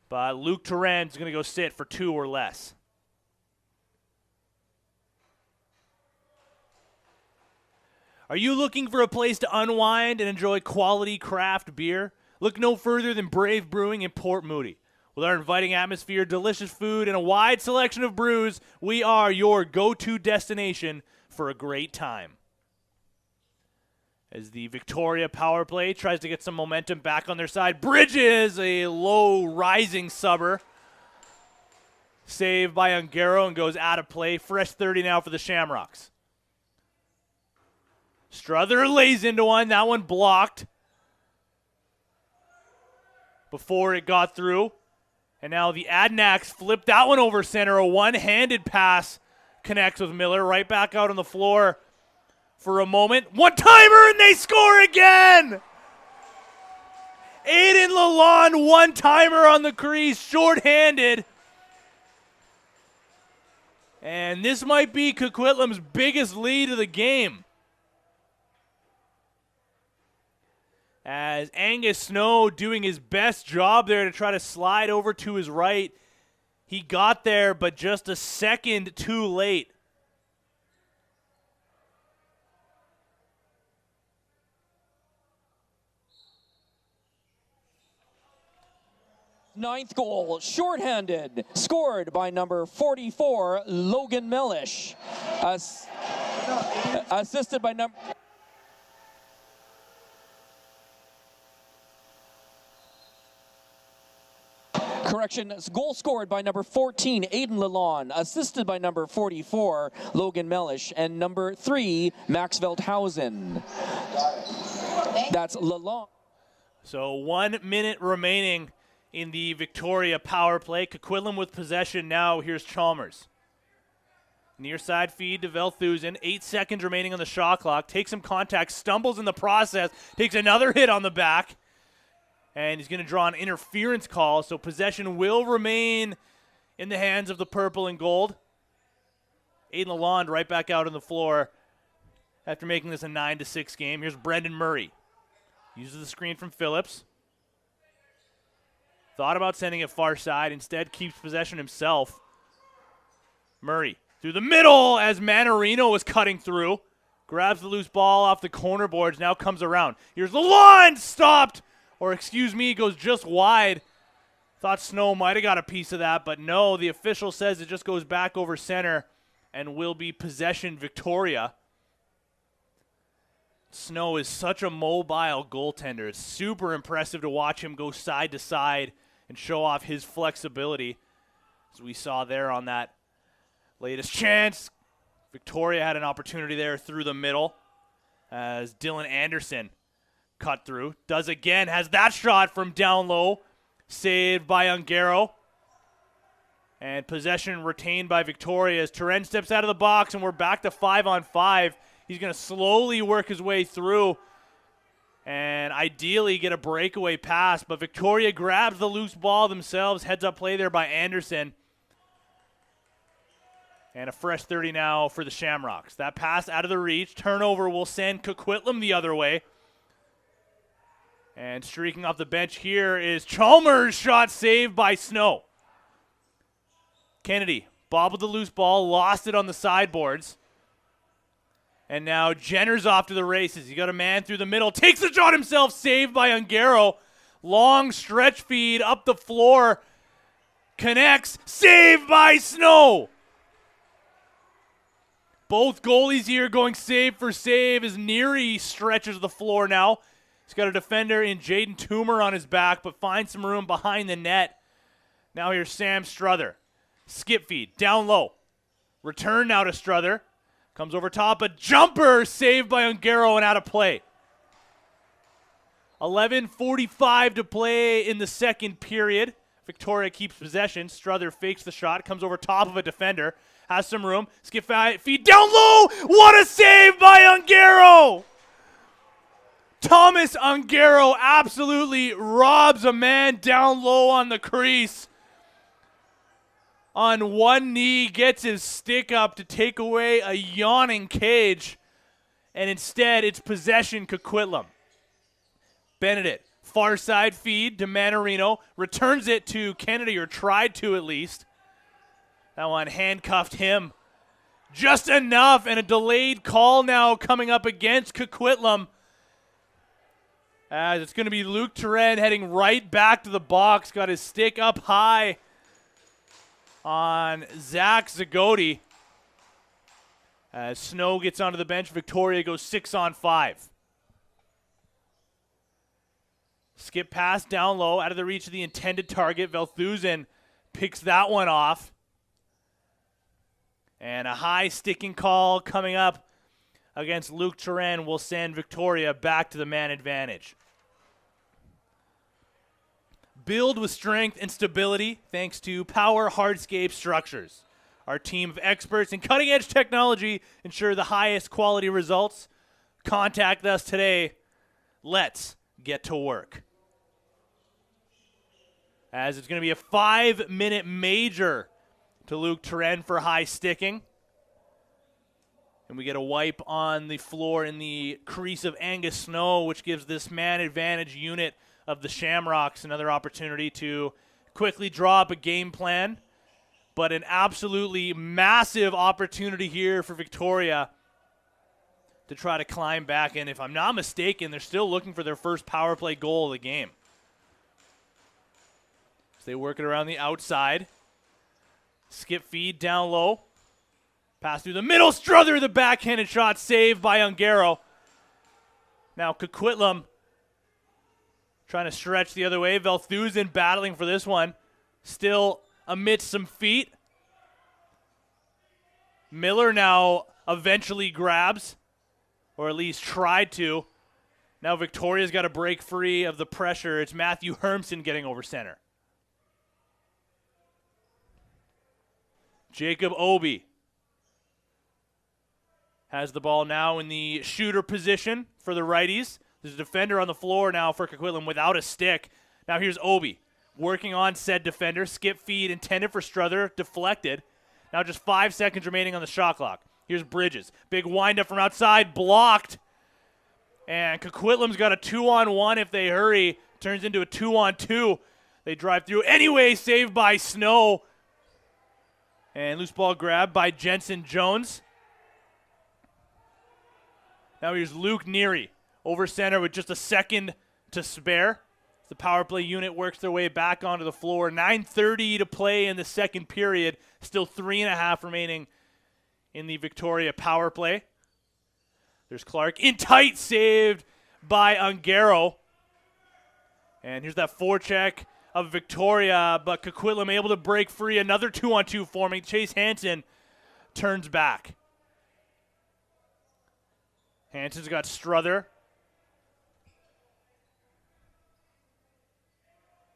But Luke Turenne's going to go sit for 2 or less. Are you looking for a place to unwind and enjoy quality craft beer? Look no further than Brave Brewing in Port Moody. With our inviting atmosphere, delicious food, and a wide selection of brews, we are your go-to destination for a great time. As the Victoria power play tries to get some momentum back on their side. Bridges, a low rising subber. Saved by Ungaro and goes out of play. Fresh 30 now for the Shamrocks. Struther lays into one. That one blocked before it got through. And now the Adanacs flip that one over center. A one-handed pass connects with Miller. Right back out on the floor for a moment. One-timer, and they score again! Aiden Lalonde, one-timer on the crease, short-handed. And this might be Coquitlam's biggest lead of the game. As Angus Snow doing his best job there to try to slide over to his right. He got there, but just a second too late.
Ninth goal, shorthanded, scored by number 44, Logan Mellish. Assisted by number... Correction, goal scored by number 14, Aiden Lalonde, assisted by number 44, Logan Mellish, and number 3, Max Veldhausen. That's Lalonde.
So 1 minute remaining in the Victoria power play. Coquitlam with possession now. Here's Chalmers. Near side feed to Veldhausen. 8 seconds remaining on the shot clock. Takes some contact, stumbles in the process, takes another hit on the back. And he's going to draw an interference call, so possession will remain in the hands of the purple and gold. Aiden Lalonde right back out on the floor after making this a 9-6 game. Here's Brendan Murray. Uses the screen from Phillips. Thought about sending it far side. Instead, keeps possession himself. Murray through the middle as Manarino was cutting through. Grabs the loose ball off the corner boards. Now comes around. Here's Lalonde. Stopped. Or, goes just wide. Thought Snow might have got a piece of that, but no. The official says it just goes back over center and will be possession Victoria. Snow is such a mobile goaltender. It's super impressive to watch him go side to side and show off his flexibility, as we saw there on that latest chance. Victoria had an opportunity there through the middle as Dylan Anderson cut through. Does again, has that shot from down low, saved by Ungaro. And possession retained by Victoria as Turen steps out of the box, and we're back to 5-on-5. He's going to slowly work his way through and ideally get a breakaway pass, but Victoria grabs the loose ball themselves. Heads up play there by Anderson. And a fresh 30 now for the Shamrocks. That pass out of the reach. Turnover will send Coquitlam the other way. And streaking off the bench here is Chalmers' shot, saved by Snow. Kennedy bobbled the loose ball, lost it on the sideboards. And now Jenner's off to the races. He got a man through the middle, takes the shot himself, saved by Ungaro. Long stretch feed up the floor. Connects, saved by Snow. Both goalies here going save for save as Neary stretches the floor now. He's got a defender in Jaden Toomer on his back, but finds some room behind the net. Now here's Sam Struther. Skip feed, down low. Return now to Struther. Comes over top, a jumper saved by Ungaro and out of play. 11:45 to play in the second period. Victoria keeps possession. Struther fakes the shot, comes over top of a defender. Has some room. Skip feed down low. What a save by Ungaro! Thomas Ungaro absolutely robs a man down low on the crease. On one knee, gets his stick up to take away a yawning cage. And instead, it's possession Coquitlam. Benedict, far side feed to Manarino. Returns it to Kennedy, or tried to at least. That one handcuffed him just enough, and a delayed call now coming up against Coquitlam. As it's going to be Luke Turen heading right back to the box. Got his stick up high on Zach Zagoti. As Snow gets onto the bench, Victoria goes 6-on-5. Skip pass down low, out of the reach of the intended target. Velthusen picks that one off. And a high sticking call coming up against Luke Turen will send Victoria back to the man advantage. Build with strength and stability thanks to Power Hardscape Structures. Our team of experts in cutting-edge technology ensure the highest quality results. Contact us today. Let's get to work. As it's going to be a 5-minute major to Luke Turen for high sticking. And we get a wipe on the floor in the crease of Angus Snow, which gives this man advantage unit of the Shamrocks another opportunity to quickly draw up a game plan. But an absolutely massive opportunity here for Victoria to try to climb back. And if I'm not mistaken, they're still looking for their first power play goal of the game. So they work it around the outside. Skip feed down low. Pass through the middle. Struther, the backhanded shot, saved by Ungaro. Now Coquitlam trying to stretch the other way. Velthusen battling for this one. Still amidst some feet. Miller now eventually grabs, or at least tried to. Now Victoria's got to break free of the pressure. It's Matthew Hermson getting over center. Jacob Obi has the ball now in the shooter position for the righties. There's a defender on the floor now for Coquitlam without a stick. Now here's Obi working on said defender. Skip feed intended for Struther, deflected. Now just 5 seconds remaining on the shot clock. Here's Bridges. Big windup from outside, blocked. And Coquitlam's got a 2-on-1 if they hurry. Turns into a 2-on-2. They drive through anyway, saved by Snow. And loose ball grab by Jensen Jones. Now here's Luke Neary over center with just a second to spare. The power play unit works their way back onto the floor. 9:30 to play in the second period. Still 3.5 remaining in the Victoria power play. There's Clark in tight, saved by Ungaro. And here's that forecheck of Victoria, but Coquitlam able to break free. Another 2-on-2 forming. Chase Hansen turns back. Hansen's got Struther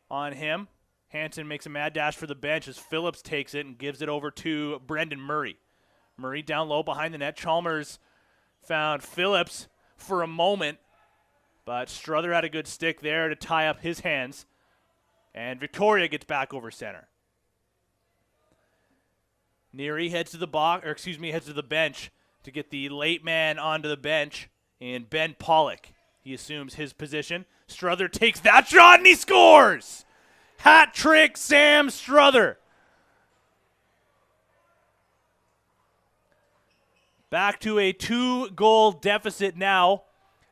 on him. Hansen makes a mad dash for the bench as Phillips takes it and gives it over to Brendan Murray. Murray down low behind the net. Chalmers found Phillips for a moment, but Struther had a good stick there to tie up his hands. And Victoria gets back over center. Neary heads to the bench to get the late man onto the bench in Ben Pollock. He assumes his position. Struther takes that shot and he scores! Hat trick, Sam Struther. Back to a 2-goal deficit now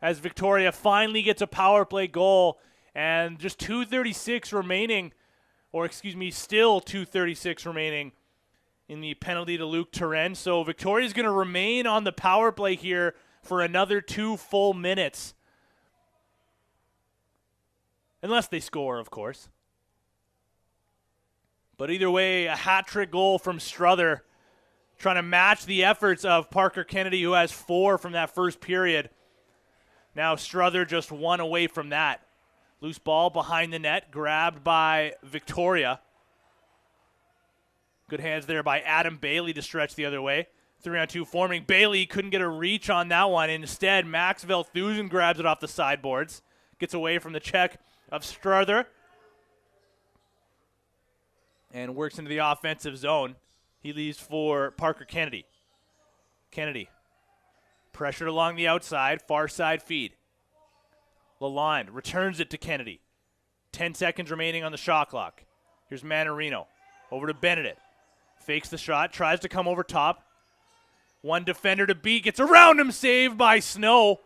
as Victoria finally gets a power play goal, and just 2:36 remaining, still 2:36 remaining in the penalty to Luke Turenne. So Victoria's going to remain on the power play here for another 2 full minutes. Unless they score, of course. But either way, a hat-trick goal from Struther, trying to match the efforts of Parker Kennedy, who has 4 from that first period. Now Struther just 1 away from that. Loose ball behind the net, grabbed by Victoria. Good hands there by Adam Bailey to stretch the other way. 3-on-2 forming. Bailey couldn't get a reach on that one. Instead, Max Velthusen grabs it off the sideboards. Gets away from the check of Struther. And works into the offensive zone. He leaves for Parker Kennedy. Kennedy. Pressured along the outside. Far side feed. Lalonde returns it to Kennedy. 10 seconds remaining on the shot clock. Here's Manarino. Over to Benedict. Fakes the shot. Tries to come over top. One defender to beat. Gets around him. Saved by Snow.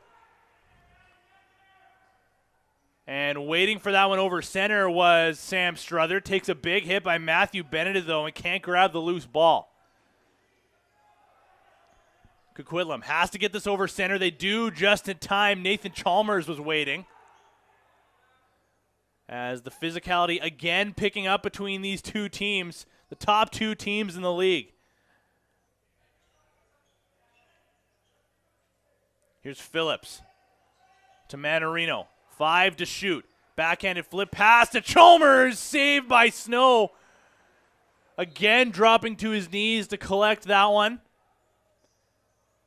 And waiting for that one over center was Sam Struther. Takes a big hit by Matthew Benedict, though, and can't grab the loose ball. Coquitlam has to get this over center. They do just in time. Nathan Chalmers was waiting. As the physicality again picking up between these two teams, the top 2 teams in the league. Here's Phillips to Manarino. 5 to shoot. Backhanded flip pass to Chalmers. Saved by Snow. Again dropping to his knees to collect that one.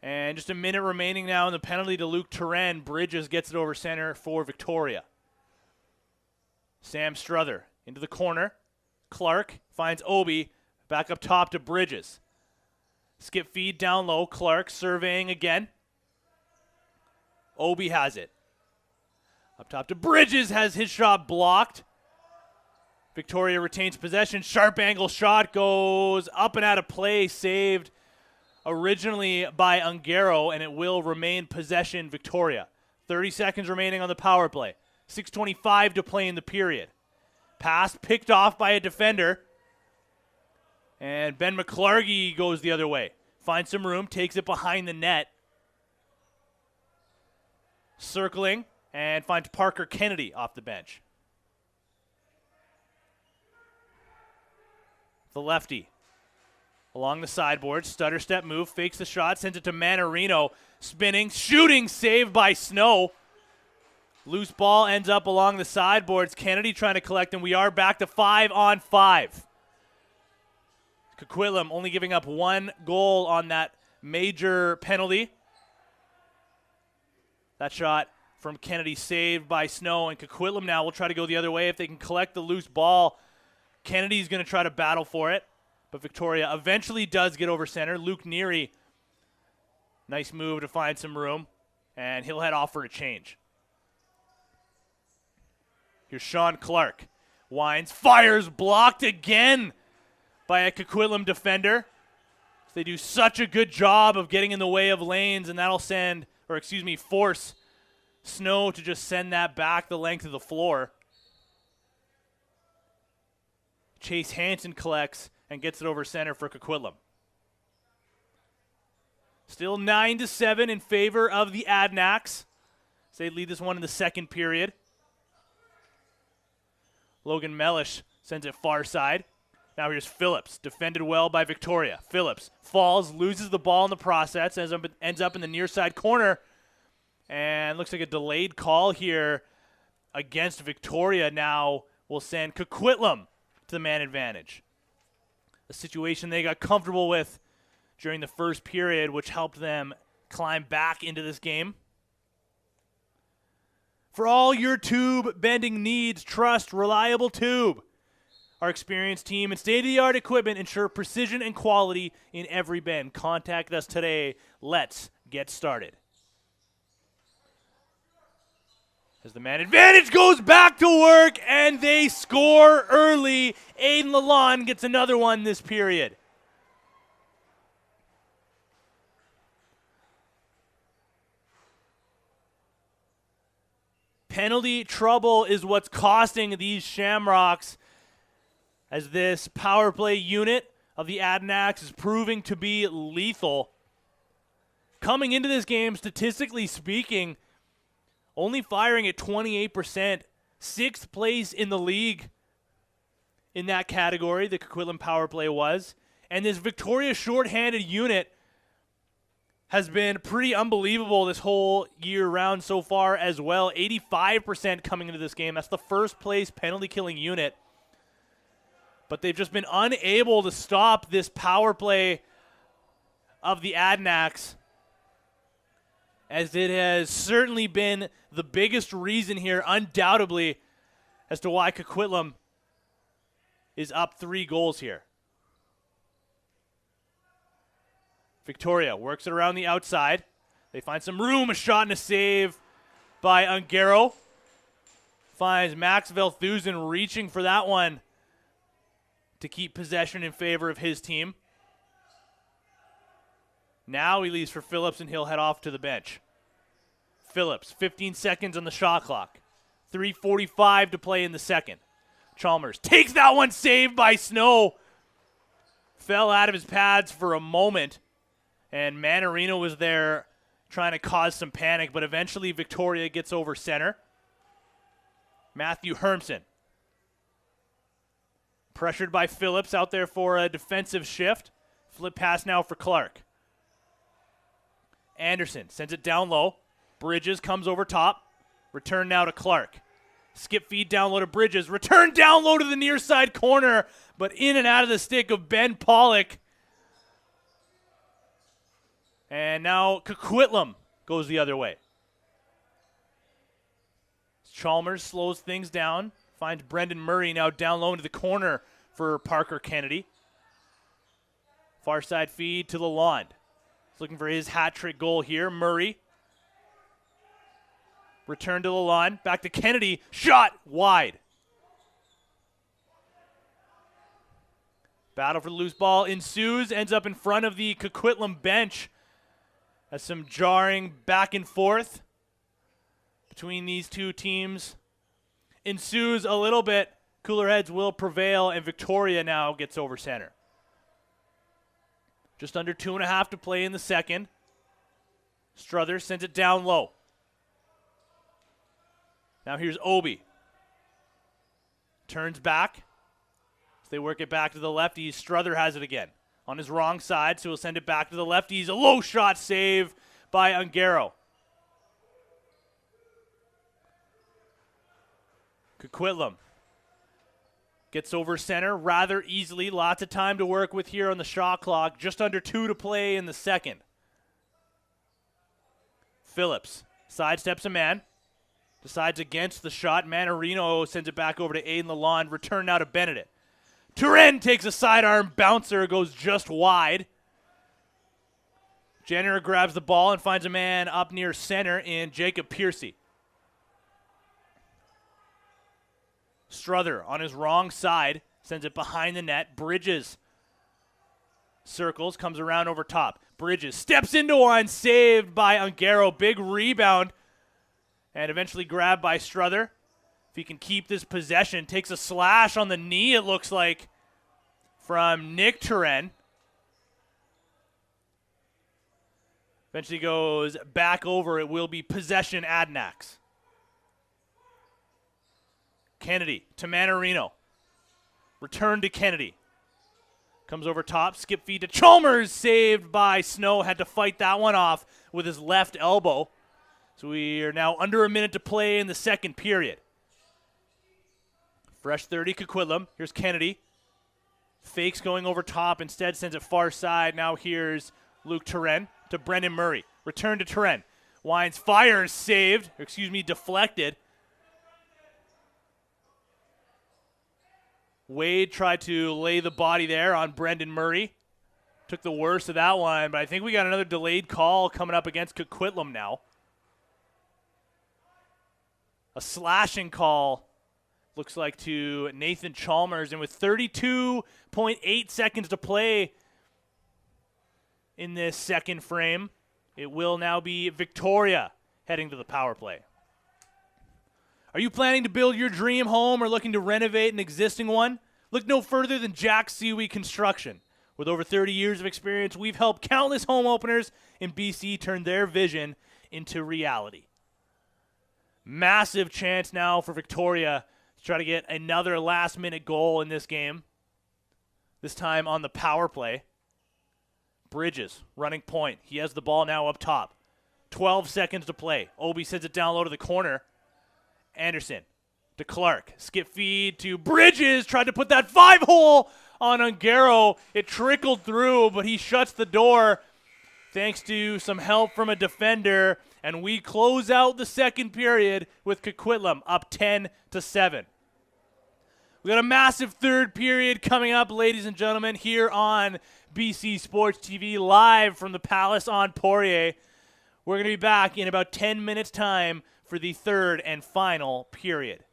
And just a minute remaining now in the penalty to Luke Turenne. Bridges gets it over center for Victoria. Sam Struther into the corner. Clark finds Obi. Back up top to Bridges. Skip feed down low. Clark surveying again. Obi has it. Up top to Bridges, has his shot blocked. Victoria retains possession. Sharp angle shot goes up and out of play. Saved originally by Ungaro, and it will remain possession Victoria. 30 seconds remaining on the power play. 6:25 to play in the period. Pass picked off by a defender. And Ben McClargy goes the other way. Finds some room, takes it behind the net. Circling. And finds Parker Kennedy off the bench. The lefty. Along the sideboard. Stutter step move. Fakes the shot. Sends it to Manarino. Spinning. Shooting. Saved by Snow. Loose ball ends up along the sideboards. Kennedy trying to collect, and we are back to 5-on-5. Coquitlam only giving up 1 goal on that major penalty. That shot from Kennedy saved by Snow, and Coquitlam now will try to go the other way if they can collect the loose ball. Kennedy's going to try to battle for it, but Victoria eventually does get over center. Luke Neary, nice move to find some room, and he'll head off for a change. Here's Sean Clark. Winds, fires, blocked again by a Coquitlam defender. They do such a good job of getting in the way of lanes, and that'll force Snow to just send that back the length of the floor. Chase Hansen collects and gets it over center for Coquitlam. Still 9-7 in favor of the Adanacs. So they lead this one in the second period. Logan Mellish sends it far side. Now here's Phillips, defended well by Victoria. Phillips falls, loses the ball in the process, ends up in the near side corner. And looks like a delayed call here against Victoria. Now will send Coquitlam to the man advantage. A situation they got comfortable with during the first period, which helped them climb back into this game. For all your tube bending needs, trust Reliable Tube. Our experienced team and state-of-the-art equipment ensure precision and quality in every bend. Contact us today. Let's get started. As the man advantage goes back to work, and they score early. Aiden Lalonde gets another one this period. Penalty trouble is what's costing these Shamrocks, as this power play unit of the Adanacs is proving to be lethal. Coming into this game, statistically speaking, only firing at 28%, 6th place in the league in that category, the Coquitlam power play was. And this Victoria shorthanded unit has been pretty unbelievable this whole year round so far as well. 85% coming into this game. That's the first place penalty killing unit. But they've just been unable to stop this power play of the Adanacs, as it has certainly been the biggest reason here, undoubtedly, as to why Coquitlam is up 3 goals here. Victoria works it around the outside. They find some room, a shot and a save by Ungaro. Finds Max Velthusen reaching for that one to keep possession in favor of his team. Now he leaves for Phillips, and he'll head off to the bench. Phillips, 15 seconds on the shot clock. 3:45 to play in the second. Chalmers takes that one, saved by Snow. Fell out of his pads for a moment, and Manarino was there trying to cause some panic, but eventually Victoria gets over center. Matthew Hermson, pressured by Phillips, out there for a defensive shift. Flip pass now for Clark. Anderson sends it down low. Bridges comes over top. Return now to Clark. Skip feed down low to Bridges. Return down low to the near side corner, but in and out of the stick of Ben Pollock. And now Coquitlam goes the other way. Chalmers slows things down. Finds Brendan Murray now down low into the corner for Parker Kennedy. Far side feed to Lalonde. He's looking for his hat-trick goal here. Murray. Return to Lalonde. Back to Kennedy. Shot wide. Battle for the loose ball ensues. Ends up in front of the Coquitlam bench. As some jarring back and forth between these two teams ensues a little bit. Cooler heads will prevail, and Victoria now gets over center. Just under 2.5 to play in the second. Struthers sends it down low. Now here's Obi. Turns back. As they work it back to the lefties, Struther has it again. On his wrong side, so he'll send it back to the lefties. A low shot save by Ungaro. Coquitlam gets over center rather easily. Lots of time to work with here on the shot clock. Just under 2 to play in the second. Phillips sidesteps a man. Decides against the shot. Manarino sends it back over to Aiden Lalonde. Return now to Benedict. Turen takes a sidearm bouncer, goes just wide. Jenner grabs the ball and finds a man up near center in Jacob Piercy. Struther on his wrong side sends it behind the net. Bridges circles, comes around over top. Bridges steps into one, saved by Ungaro. Big rebound, and eventually grabbed by Struther. If he can keep this possession, takes a slash on the knee, it looks like, from Nick Turen. Eventually goes back over. It will be possession Adanacs. Kennedy to Manarino. Return to Kennedy. Comes over top. Skip feed to Chalmers. Saved by Snow. Had to fight that one off with his left elbow. So we are now under a minute to play in the second period. Fresh 30, Coquitlam. Here's Kennedy. Fakes going over top. Instead sends it far side. Now here's Luke Turenne to Brendan Murray. Return to Turenne. Wines fires. Saved. Deflected. Wade tried to lay the body there on Brendan Murray. Took the worst of that one, but I think we got another delayed call coming up against Coquitlam now. A slashing call, looks like, to Nathan Chalmers, and with 32.8 seconds to play in this second frame, it will now be Victoria heading to the power play. Are you planning to build your dream home or looking to renovate an existing one? Look no further than Jack Seaweed Construction. With over 30 years of experience, we've helped countless home openers in BC turn their vision into reality. Massive chance now for Victoria to try to get another last-minute goal in this game. This time on the power play. Bridges running point. He has the ball now up top. 12 seconds to play. Obi sends it down low to the corner. Anderson to Clark. Skip feed to Bridges. Tried to put that 5-hole on Ungaro. It trickled through, but he shuts the door thanks to some help from a defender. And we close out the second period with Coquitlam up 10-7. We got a massive third period coming up, ladies and gentlemen, here on BC Sports TV, live from the Palace on Poirier. We're going to be back in about 10 minutes' time for the third and final period.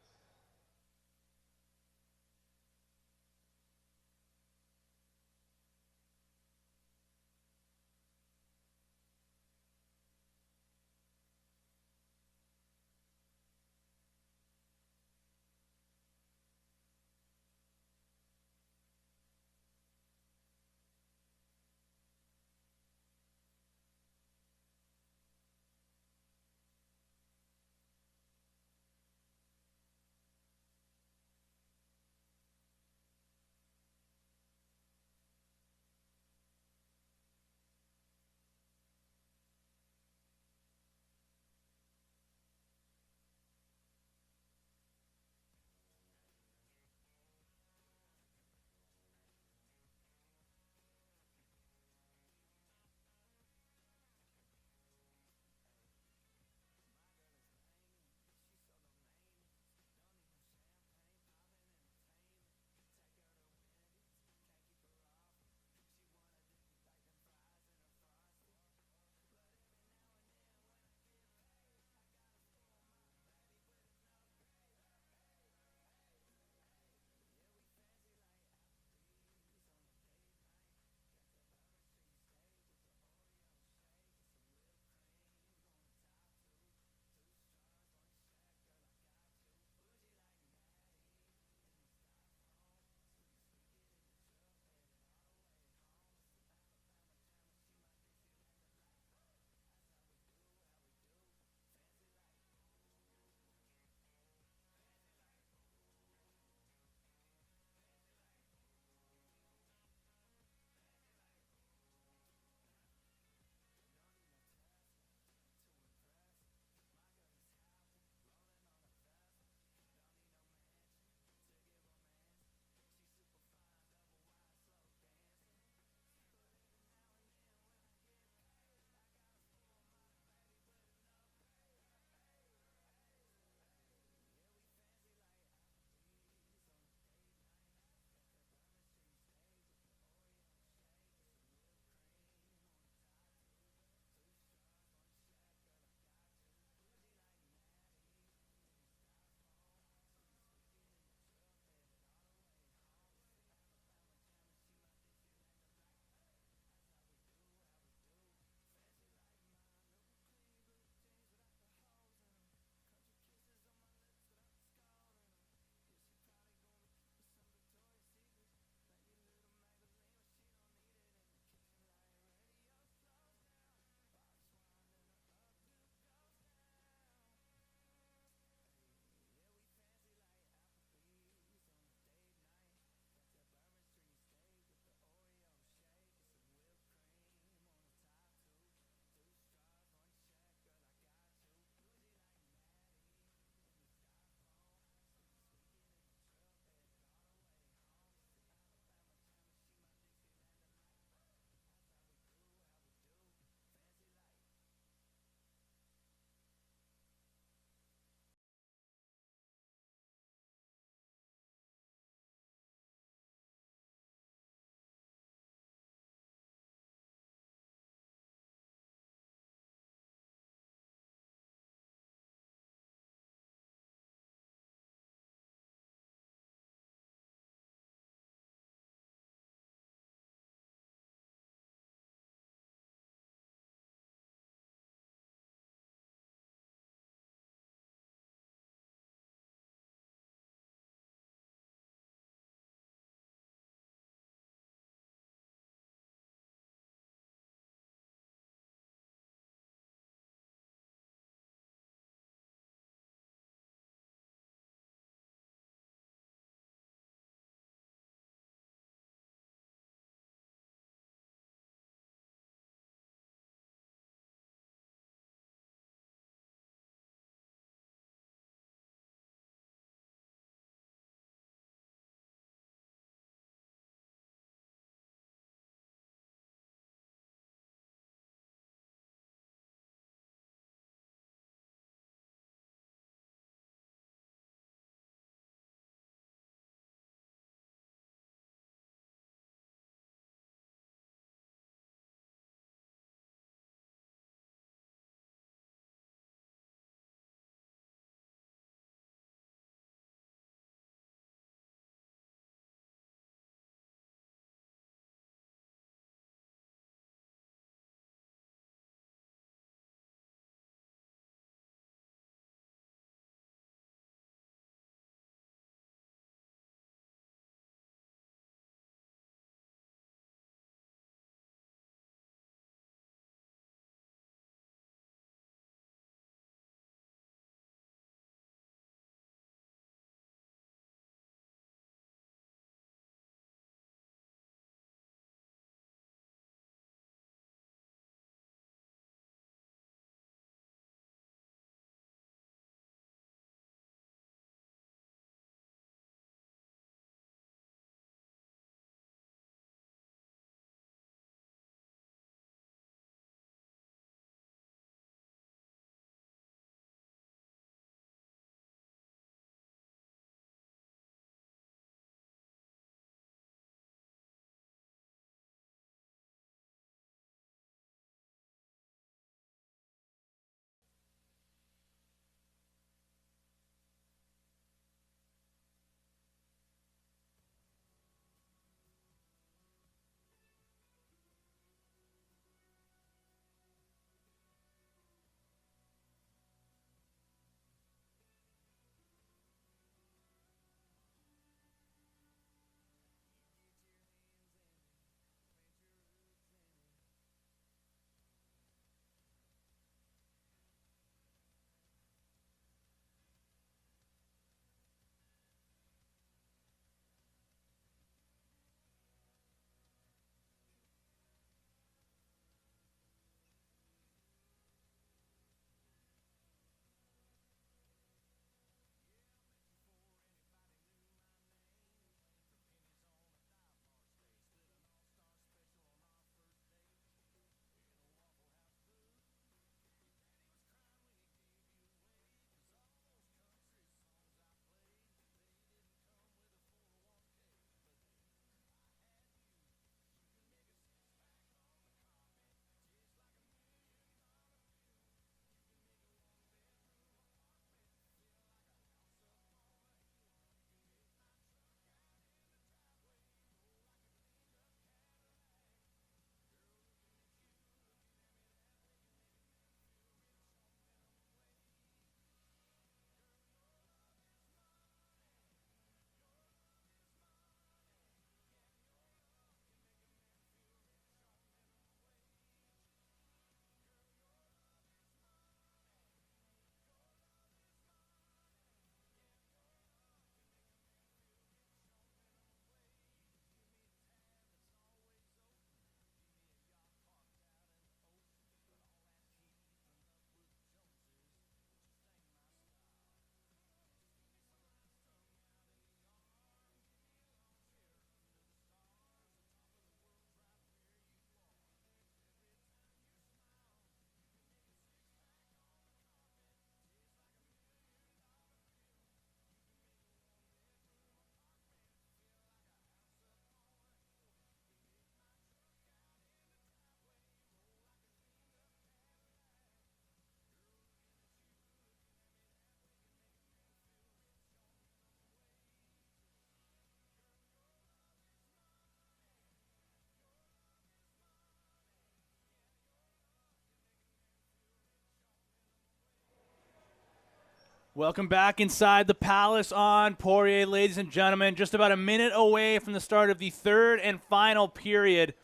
Welcome back inside the Palace on Poirier, ladies and gentlemen. Just about a minute away from the start of the third and final period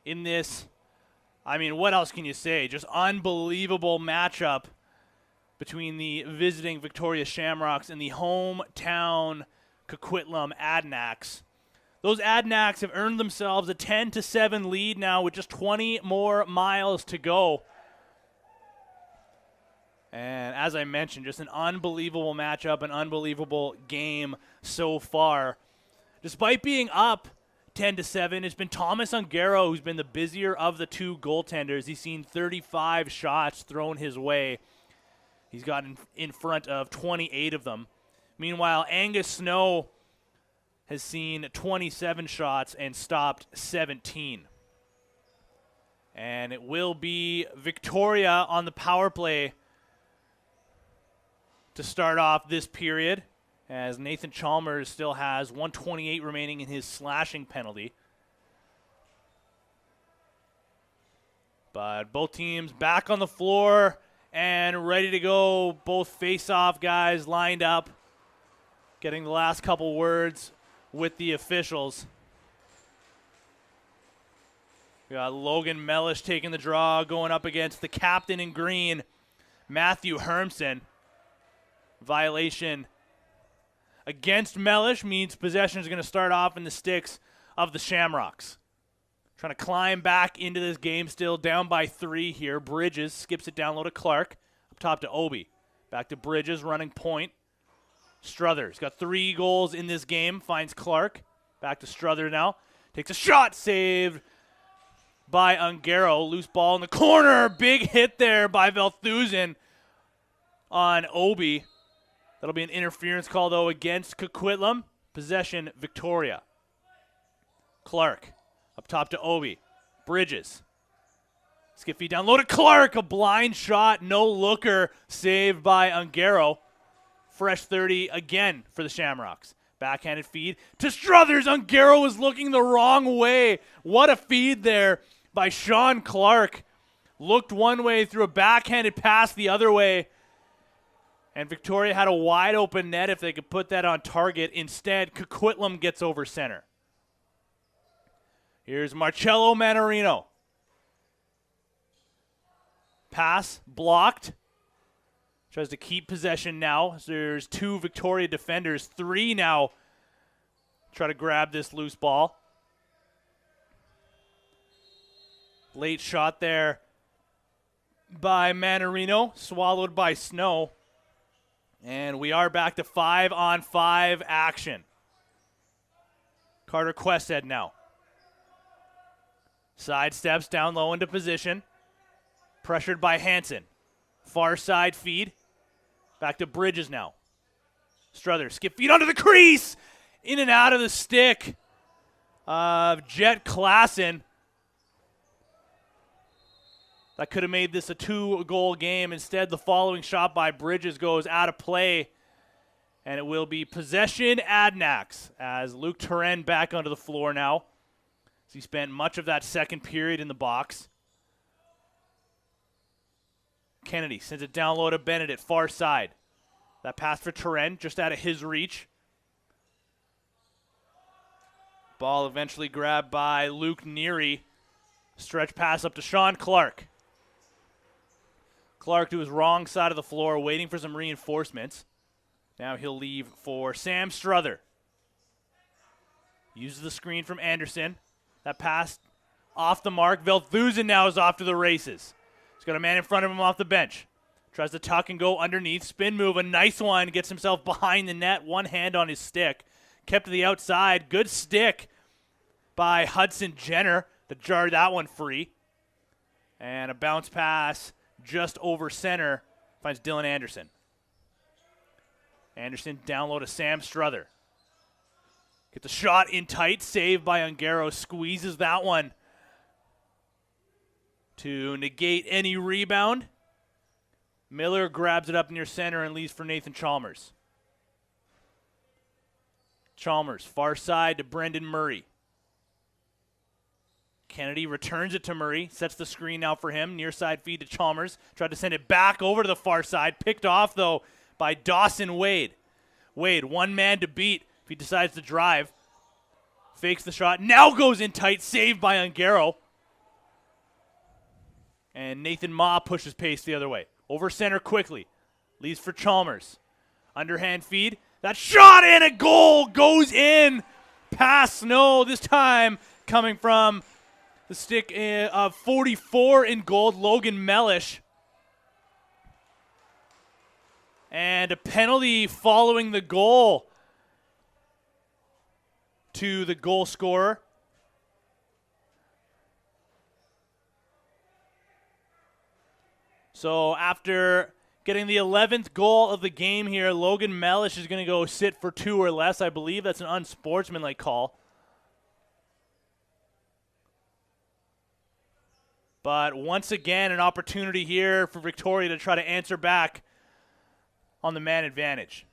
in this, I mean, what else can you say? Just unbelievable matchup between the visiting Victoria Shamrocks and the hometown Coquitlam Adanacs. Those Adanacs have earned themselves a 10-7 lead now with just 20 more miles to go. And as I mentioned, just an unbelievable matchup, an unbelievable game so far. Despite being up 10-7, it's been Thomas Ungaro who's been the busier of the two goaltenders. He's seen 35 shots thrown his way. He's gotten in front of 28 of them. Meanwhile, Angus Snow has seen 27 shots and stopped 17. And it will be Victoria on the power play to start off this period, as Nathan Chalmers still has 128 remaining in his slashing penalty. But both teams back on the floor and ready to go. Both face-off guys lined up, getting the last couple words with the officials. We got Logan Mellish taking the draw, going up against the captain in green, Matthew Hermson. Violation against Mellish means possession is going to start off in the sticks of the Shamrocks. Trying to climb back into this game still, down by 3 here. Bridges skips it down low to Clark. Up top to Obi. Back to Bridges, running point. Struthers got 3 goals in this game. Finds Clark. Back to Struther now. Takes a shot, saved by Ungaro. Loose ball in the corner. Big hit there by Velthusen on Obi. That'll be an interference call, though, against Coquitlam. Possession, Victoria. Clark up top to Obi. Bridges. Skip feed down low to Clark. A blind shot, no looker, saved by Ungaro. Fresh 30 again for the Shamrocks. Backhanded feed to Struthers. Ungaro was looking the wrong way. What a feed there by Sean Clark. Looked one way, threw a backhanded pass the other way. And Victoria had a wide open net if they could put that on target. Instead, Coquitlam gets over center. Here's Marcello Manarino. Pass blocked. Tries to keep possession now. So there's 2 Victoria defenders. 3 now try to grab this loose ball. Late shot there by Manarino. Swallowed by Snow. And we are back to 5-on-5 action. Carter Questhead now. Side steps down low into position. Pressured by Hansen. Far side feed. Back to Bridges now. Struther, skip feed onto the crease. In and out of the stick of Jet Klassen. That could have made this a 2-goal game. Instead, the following shot by Bridges goes out of play. And it will be possession Adanacs as Luke Turenne back onto the floor now. So he spent much of that second period in the box. Kennedy sends it down low to Benedict, far side. That pass for Turenne, just out of his reach. Ball eventually grabbed by Luke Neary. Stretch pass up to Sean Clark. Clark to his wrong side of the floor, waiting for some reinforcements. Now he'll leave for Sam Struther. Uses the screen from Anderson. That pass off the mark. Velthusen now is off to the races. He's got a man in front of him off the bench. Tries to tuck and go underneath. Spin move, a nice one. Gets himself behind the net. One hand on his stick. Kept to the outside. Good stick by Hudson Jenner to jar that one free. And a bounce pass just over center. Finds Dylan Anderson. Anderson down low to Sam Struther. Get the shot in tight. Saved by Ungaro. Squeezes that one to negate any rebound. Miller grabs it up near center and leaves for Nathan Chalmers. Chalmers, far side to Brendan Murray. Kennedy returns it to Murray, sets the screen now for him. Near side feed to Chalmers. Tried to send it back over to the far side. Picked off, though, by Dawson Wade. Wade, one man to beat if he decides to drive. Fakes the shot, now goes in tight, saved by Ungaro. And Nathan Ma pushes pace the other way. Over center quickly. Leaves for Chalmers. Underhand feed. That shot and a goal goes in. Past Snow, this time coming from the stick of 44 in gold, Logan Mellish. And a penalty following the goal to the goal scorer. So after getting the 11th goal of the game here, Logan Mellish is going to go sit for 2 or less. I believe that's an unsportsmanlike call. But once again, an opportunity here for Victoria to try to answer back on the man advantage.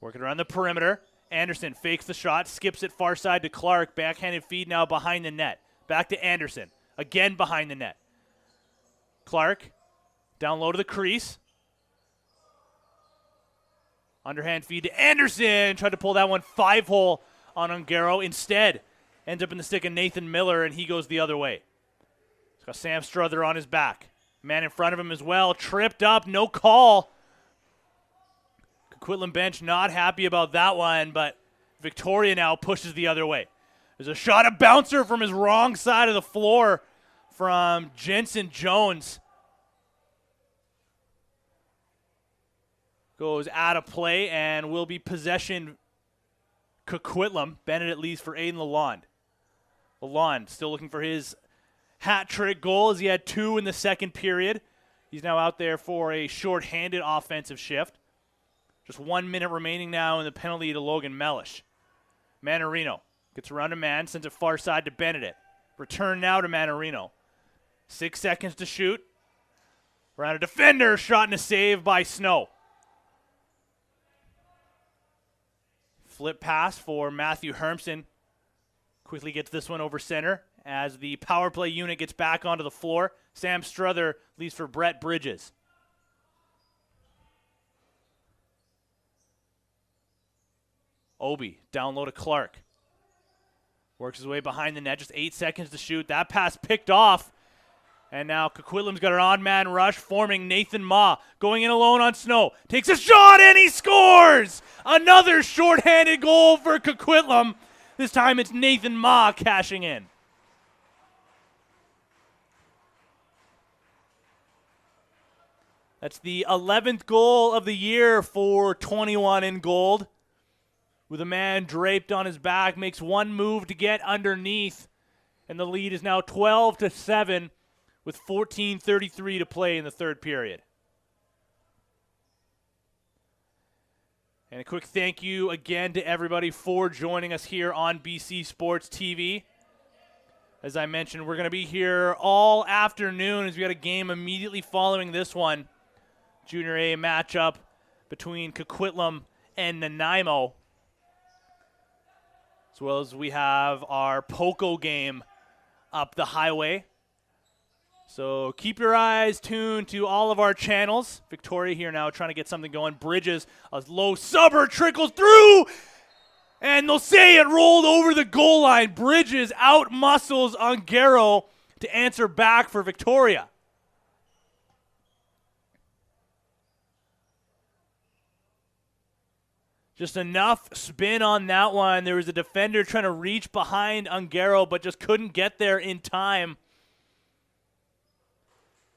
Working around the perimeter. Anderson fakes the shot, skips it far side to Clark. Backhanded feed now behind the net. Back to Anderson. Again behind the net. Clark down low to the crease. Underhand feed to Anderson. Tried to pull that one 5-hole on Ungaro. Instead, ends up in the stick of Nathan Miller, and he goes the other way. He's got Sam Struther on his back. Man in front of him as well. Tripped up, no call. Coquitlam bench not happy about that one, but Victoria now pushes the other way. There's a shot, a bouncer from his wrong side of the floor from Jensen Jones. Goes out of play and will be possession Coquitlam. Bennett leaves for Aiden Lalonde. Lalonde still looking for his hat trick goal as he had 2 in the second period. He's now out there for a short-handed offensive shift. Just 1 minute remaining now in the penalty to Logan Mellish. Manarino gets around a man, sends it far side to Benedict. Return now to Manarino. 6 seconds to shoot. Around a defender, shot and a save by Snow. Flip pass for Matthew Hermson. Quickly gets this one over center as the power play unit gets back onto the floor. Sam Struther leaves for Brett Bridges. Obi down low to Clark. Works his way behind the net. Just 8 seconds to shoot. That pass picked off. And now Coquitlam's got an odd man rush forming Nathan Ma. Going in alone on Snow. Takes a shot and he scores! Another shorthanded goal for Coquitlam. This time it's Nathan Ma cashing in. That's the 11th goal of the year for 21 in gold. With a man draped on his back, makes one move to get underneath. And the lead is now 12-7 with 14:33 to play in the third period. And a quick thank you again to everybody for joining us here on BC Sports TV. As I mentioned, we're going to be here all afternoon as we got a game immediately following this one. Junior A matchup between Coquitlam and Nanaimo. As well as we have our POCO game up the highway. So keep your eyes tuned to all of our channels. Victoria here now trying to get something going. Bridges, a low subber trickles through. And they'll say it rolled over the goal line. Bridges out muscles Ungaro to answer back for Victoria. Just enough spin on that one. There was a defender trying to reach behind Ungaro, but just couldn't get there in time.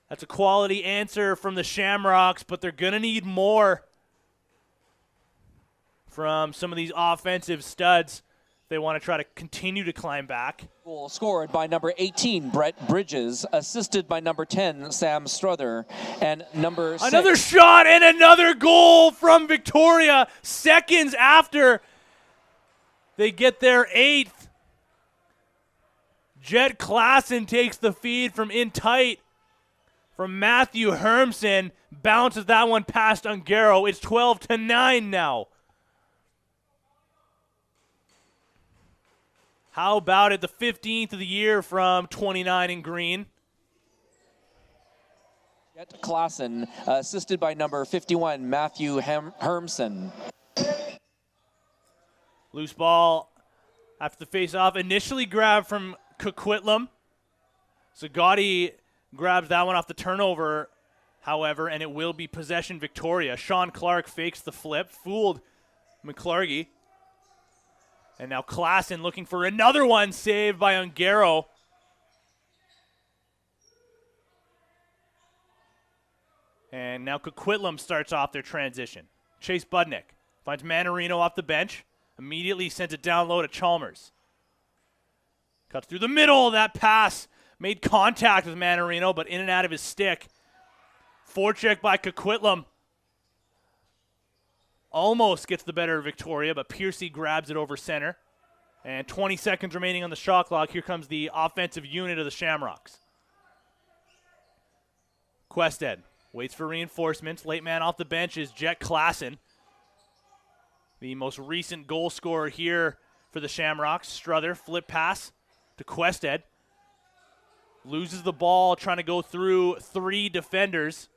That's a quality answer from the Shamrocks, but they're going to need more from some of these offensive studs. They want to try to continue to climb back.
Goal scored by number 18, Brett Bridges, assisted by number 10, Sam Struther, and number 6.
Another shot and another goal from Victoria seconds after they get their 8th. Jet Klassen takes the feed from in tight from Matthew Hermson. Bounces that one past Ungaro. It's 12-9 now. How about it? The 15th of the year from 29 in green.
Klassen, assisted by number 51, Matthew Hermsen.
Loose ball after the face-off, initially grabbed from Coquitlam. Zagatti grabs that one off the turnover, however, and it will be possession Victoria. Sean Clark fakes the flip, fooled McClargy. And now Klassen looking for another one, saved by Ungaro. And now Coquitlam starts off their transition. Chase Budnick finds Manarino off the bench. Immediately sends it down low to Chalmers. Cuts through the middle. That pass made contact with Manarino, but in and out of his stick. Forecheck by Coquitlam. Almost gets the better of Victoria, but Piercy grabs it over center. And 20 seconds remaining on the shot clock. Here comes the offensive unit of the Shamrocks. Quested waits for reinforcements. Late man off the bench is Jet Klassen, the most recent goal scorer here for the Shamrocks. Struther, flip pass to Quested. Loses the ball, trying to go through 3 defenders.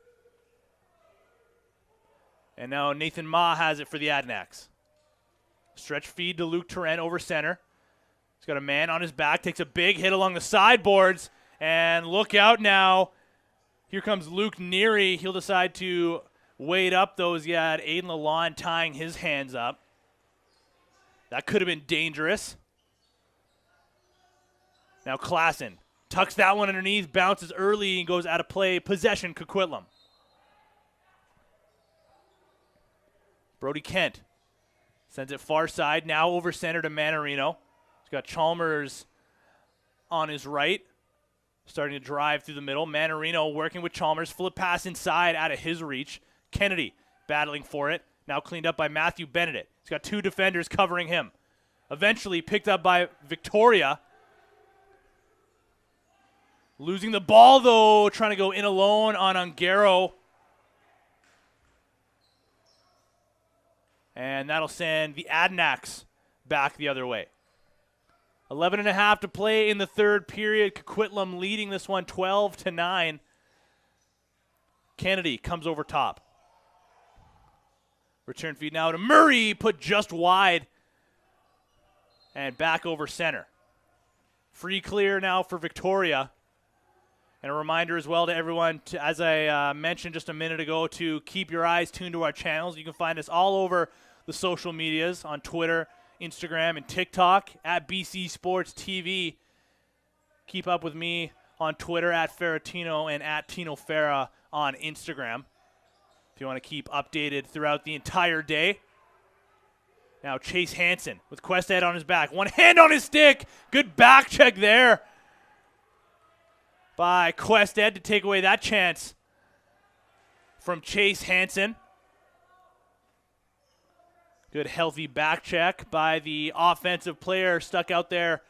And now Nathan Ma has it for the Adanacs. Stretch feed to Luke Turenne over center. He's got a man on his back, takes a big hit along the sideboards. And look out now. Here comes Luke Neary. He'll decide to wade up those. Yeah, Aiden Lalonde tying his hands up. That could have been dangerous. Now Klassen tucks that one underneath, bounces early, and goes out of play. Possession, Coquitlam. Brody Kent sends it far side, now over center to Manarino. He's got Chalmers on his right, starting to drive through the middle. Manarino working with Chalmers, flip pass inside out of his reach. Kennedy battling for it, now cleaned up by Matthew Benedict. He's got 2 defenders covering him. Eventually picked up by Victoria. Losing the ball, though, trying to go in alone on Ungaro. And that'll send the Adanacs back the other way. 11:30 to play in the third period. Coquitlam leading this one 12-9. Kennedy comes over top. Return feed now to Murray, put just wide. And back over center. Free clear now for Victoria. And a reminder as well to everyone, as I mentioned just a minute ago, to keep your eyes tuned to our channels. You can find us all over the social medias on Twitter, Instagram, and TikTok at BC Sports TV. Keep up with me on Twitter at Ferratino and at Tino Ferra on Instagram if you want to keep updated throughout the entire day. Now Chase Hansen with Questhead on his back. One hand on his stick. Good back check there by Questhead to take away that chance from Chase Hansen. Good healthy back check by the offensive player stuck out there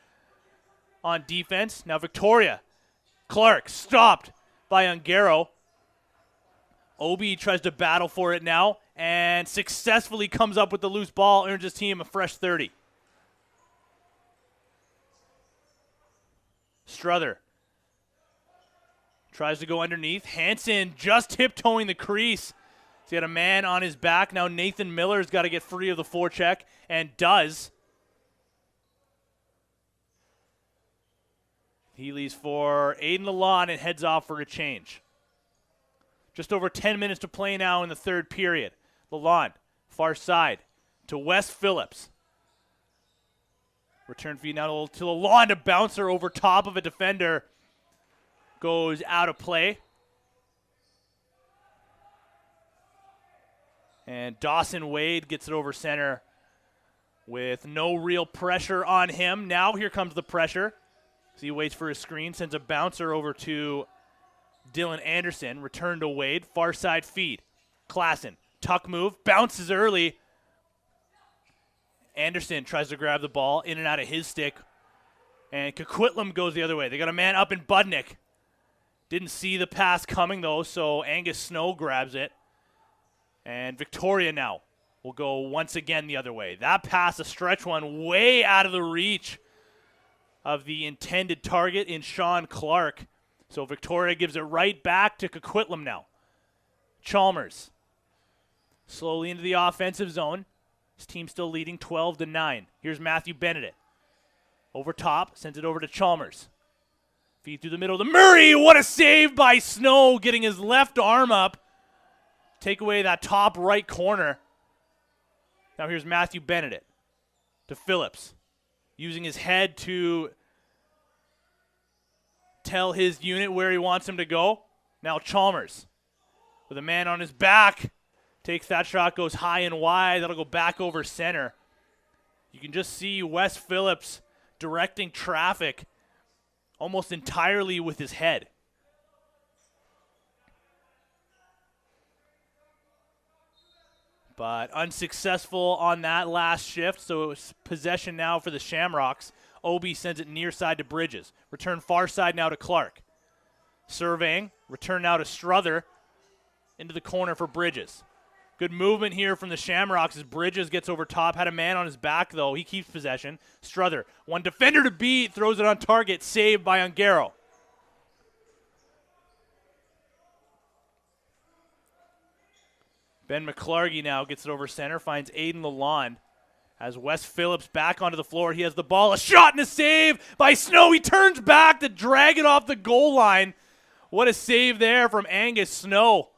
on defense. Now Victoria. Clark stopped by Ungaro. Obi tries to battle for it now and successfully comes up with the loose ball, earns his team a fresh 30. Struther tries to go underneath. Hansen just tiptoeing the crease. He had a man on his back. Now Nathan Miller's got to get free of the forecheck, and does. He leaves for Aiden Lalonde and heads off for a change. Just over 10 minutes to play now in the third period. Lalonde, far side to Wes Phillips. Return feed now to Lalonde, a bouncer over top of a defender. Goes out of play. And Dawson Wade gets it over center with no real pressure on him. Now here comes the pressure. So he waits for his screen, sends a bouncer over to Dylan Anderson. Return to Wade, far side feed. Klassen, tuck move, bounces early. Anderson tries to grab the ball in and out of his stick. And Coquitlam goes the other way. They got a man up in Budnick. Didn't see the pass coming, though, so Angus Snow grabs it. And Victoria now will go once again the other way. That pass, a stretch one, way out of the reach of the intended target in Sean Clark. So Victoria gives it right back to Coquitlam now. Chalmers slowly into the offensive zone. His team still leading 12-9. Here's Matthew Benedict. Over top, sends it over to Chalmers. Feed through the middle to Murray. What a save by Snow, getting his left arm up. Take away that top right corner. Now here's Matthew Benedict to Phillips, using his head to tell his unit where he wants him to go. Now Chalmers with a man on his back. Takes that shot, goes high and wide. That'll go back over center. You can just see Wes Phillips directing traffic almost entirely with his head. But unsuccessful on that last shift, so it's possession now for the Shamrocks. Obi sends it near side to Bridges. Return far side now to Clark. Surveying, return now to Struther. Into the corner for Bridges. Good movement here from the Shamrocks as Bridges gets over top. Had a man on his back, though. He keeps possession. Struther, one defender to beat, throws it on target. Saved by Ongaro. Ben McClargy now gets it over center, finds Aiden Lalonde. As Wes Phillips back onto the floor, he has the ball. A shot and a save by Snow. He turns back to drag it off the goal line. What a save there from Angus Snow.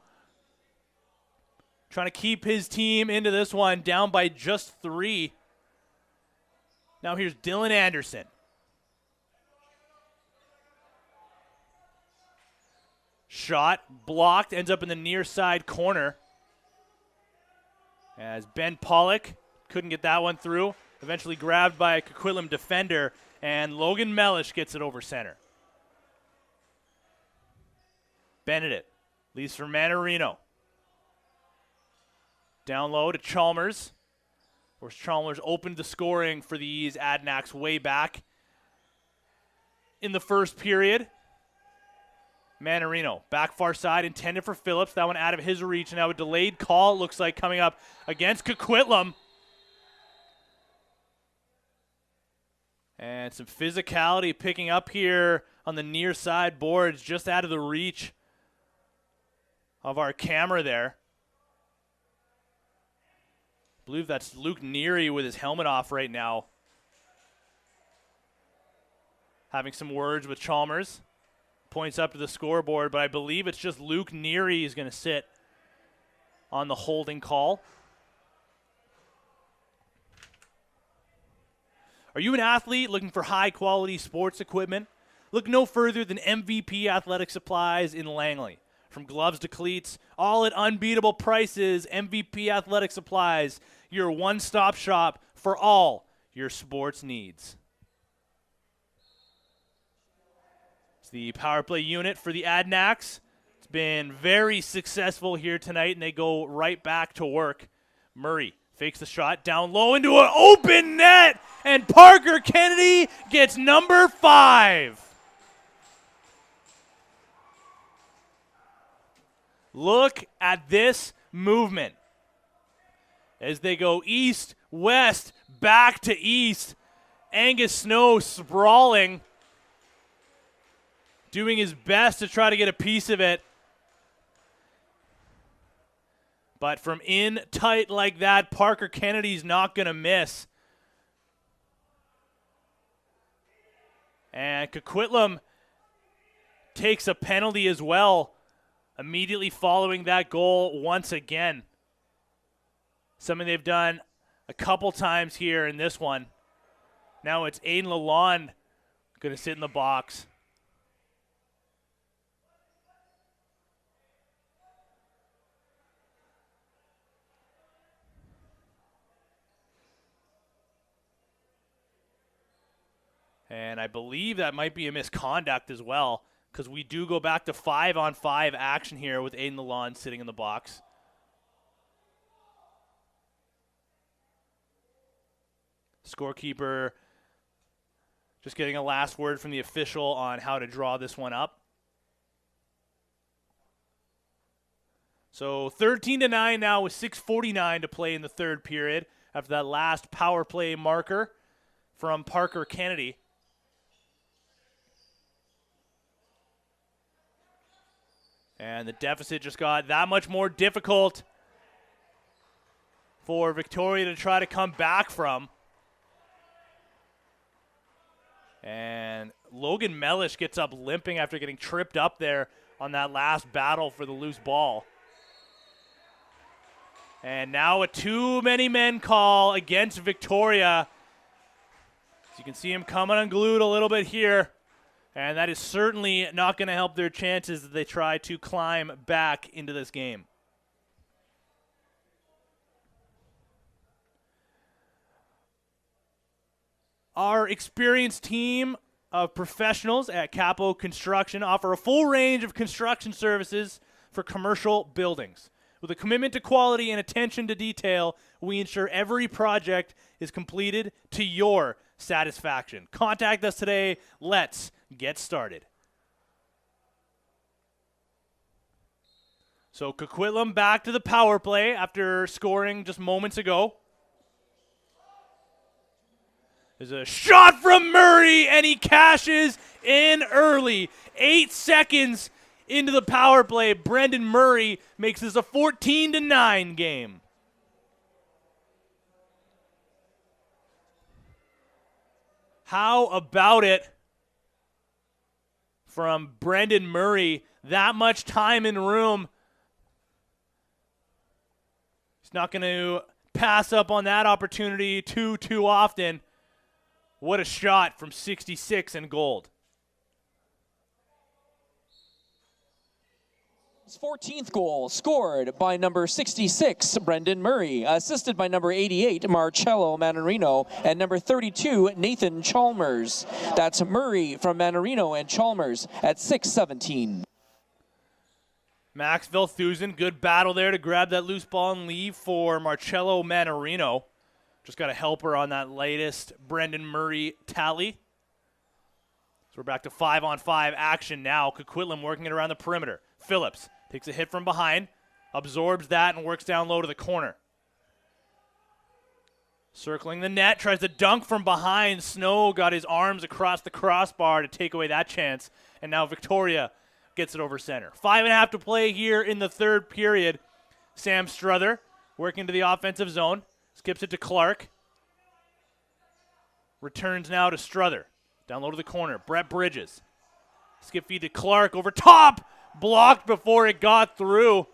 Trying to keep his team into this one, down by just 3. Now here's Dylan Anderson. Shot blocked, ends up in the near side corner. As Ben Pollock couldn't get that one through. Eventually grabbed by a Coquitlam defender, and Logan Mellish gets it over center. Benedict leaves for Manarino. Down low to Chalmers. Of course, Chalmers opened the scoring for these Adanacs way back in the first period. Manarino, back far side, intended for Phillips. That one out of his reach. Now a delayed call, it looks like, coming up against Coquitlam. And some physicality picking up here on the near side boards, just out of the reach of our camera there. I believe that's Luke Neary with his helmet off right now. Having some words with Chalmers. Points up to the scoreboard, but I believe it's just Luke Neary is going to sit on the holding call. Are you an athlete looking for high-quality sports equipment? Look no further than MVP Athletic Supplies in Langley. From gloves to cleats, all at unbeatable prices, MVP Athletic Supplies, your one-stop shop for all your sports needs. It's the power play unit for the Adanacs. It's been very successful here tonight, and they go right back to work. Murray fakes the shot down low into an open net, and Parker Kennedy gets number 5. Look at this movement. As they go east, west, back to east. Angus Snow sprawling, doing his best to try to get a piece of it. But from in tight like that, Parker Kennedy's not going to miss. And Coquitlam takes a penalty as well, immediately following that goal once again. Something they've done a couple times here in this one. Now it's Aiden Lalonde going to sit in the box. And I believe that might be a misconduct as well, because we do go back to 5-on-5 action here with Aiden Lalonde sitting in the box. Scorekeeper just getting a last word from the official on how to draw this one up. So 13-9 now with 6:49 to play in the third period after that last power play marker from Parker Kennedy. And the deficit just got that much more difficult for Victoria to try to come back from. And Logan Mellish gets up limping after getting tripped up there on that last battle for the loose ball. And now a too many men call against Victoria. As you can see him coming unglued a little bit here. And that is certainly not going to help their chances as they try to climb back into this game. Our experienced team of professionals at Capo Construction offer a full range of construction services for commercial buildings. With a commitment to quality and attention to detail, we ensure every project is completed to your satisfaction. Contact us today. Let's get started. So Coquitlam back to the power play after scoring just moments ago. There's a shot from Murray, and he cashes in early. 8 seconds into the power play, Brendan Murray makes this a 14-9 game. How about it from Brendan Murray? That much time and room. He's not going to pass up on that opportunity too often. What a shot from 66 in gold.
His 14th goal scored by number 66, Brendan Murray, assisted by number 88, Marcello Manarino, and number 32, Nathan Chalmers. That's Murray from Manarino and Chalmers at 6:17.
Max Velthusen, good battle there to grab that loose ball and leave for Marcello Manarino. Just got a helper on that latest Brendan Murray tally. So we're back to 5-on-5 action now. Coquitlam working it around the perimeter. Phillips takes a hit from behind, absorbs that, and works down low to the corner. Circling the net, tries to dunk from behind. Snow got his arms across the crossbar to take away that chance. And now Victoria gets it over center. 5.5 to play here in the third period. Sam Struther working to the offensive zone. Skips it to Clark. Returns now to Struther. Down low to the corner. Brett Bridges. Skip feed to Clark over top. Blocked before it got through.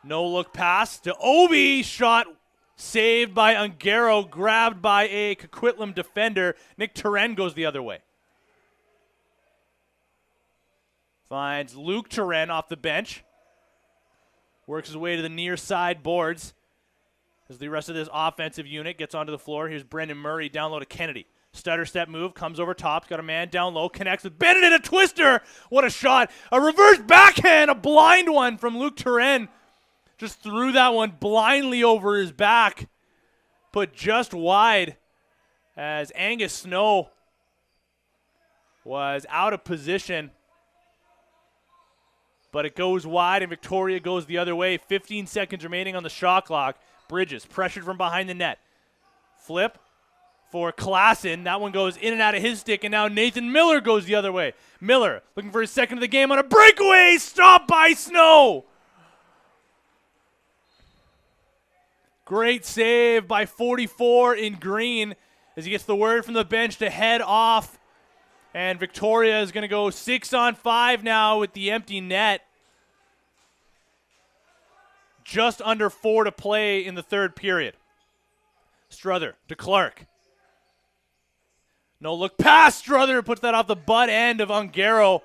No look pass to Obi. Shot saved by Ungaro. Grabbed by a Coquitlam defender. Nick Turenne goes the other way. Finds Luke Turenne off the bench. Works his way to the near side boards as the rest of this offensive unit gets onto the floor. Here's Brendan Murray down low to Kennedy. Stutter step move, comes over top, got a man down low, connects with Bennett in a twister. What a shot. A reverse backhand, a blind one from Luke Turenne. Just threw that one blindly over his back. Put just wide as Angus Snow was out of position. But it goes wide, and Victoria goes the other way. 15 seconds remaining on the shot clock. Bridges pressured from behind the net. Flip for Klassen. That one goes in and out of his stick, and now Nathan Miller goes the other way. Miller looking for his second of the game on a breakaway. Stopped by Snow. Great save by 44 in green as he gets the word from the bench to head off. And Victoria is going to go 6-on-5 now with the empty net. Just under 4 to play in the third period. Struther to Clark. No look pass. Struther puts that off the butt end of Ungaro.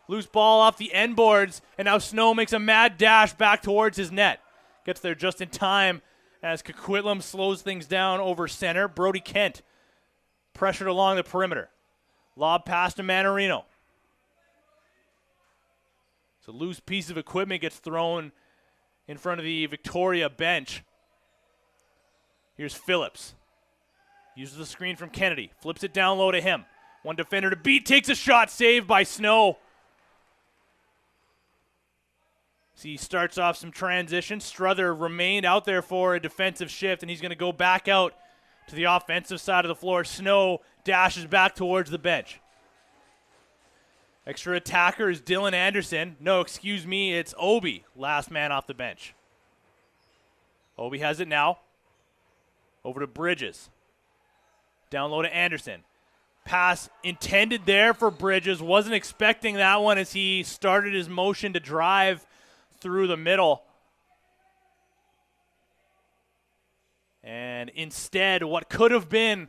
Loose ball off the end boards. And now Snow makes a mad dash back towards his net. Gets there just in time as Coquitlam slows things down over center. Brody Kent pressured along the perimeter. Lob pass to Manarino. So loose piece of equipment gets thrown in front of the Victoria bench. Here's Phillips. Uses the screen from Kennedy. Flips it down low to him. One defender to beat. Takes a shot. Saved by Snow. See, he starts off some transition. Struther remained out there for a defensive shift, and he's going to go back out to the offensive side of the floor. Snow dashes back towards the bench. Extra attacker is Dylan Anderson. No, excuse me, it's Obi, last man off the bench. Obi has it now. Over to Bridges. Down low to Anderson. Pass intended there for Bridges. Wasn't expecting that one as he started his motion to drive through the middle. And instead, what could have been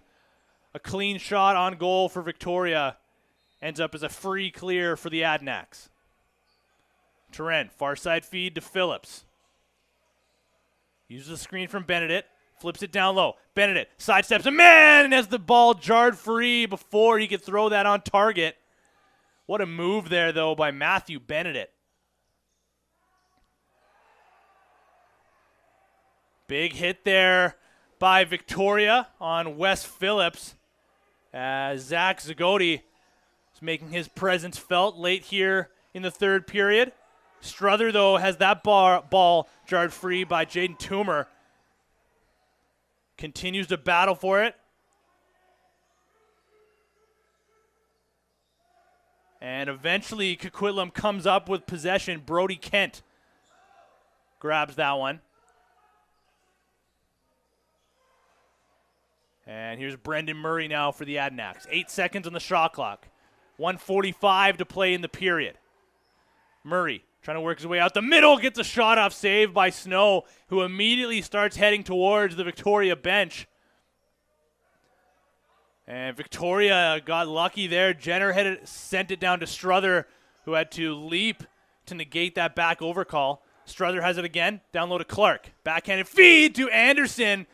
a clean shot on goal for Victoria ends up as a free clear for the Adanacs. Turenne, far side feed to Phillips. Uses the screen from Benedict. Flips it down low. Benedict sidesteps a man and has the ball jarred free before he could throw that on target. What a move there, though, by Matthew Benedict. Big hit there by Victoria on Wes Phillips as Zach Zagoti is making his presence felt late here in the third period. Struther, though, has that ball jarred free by Jaden Toomer. Continues to battle for it. And eventually Coquitlam comes up with possession. Brody Kent grabs that one. And here's Brendan Murray now for the Adanacs. 8 seconds on the shot clock. 1:45 to play in the period. Murray trying to work his way out the middle, gets a shot off save by Snow, who immediately starts heading towards the Victoria bench. And Victoria got lucky there. Jenner sent it down to Struther, who had to leap to negate that back overcall. Struther has it again, down low to Clark. Backhanded feed to Anderson.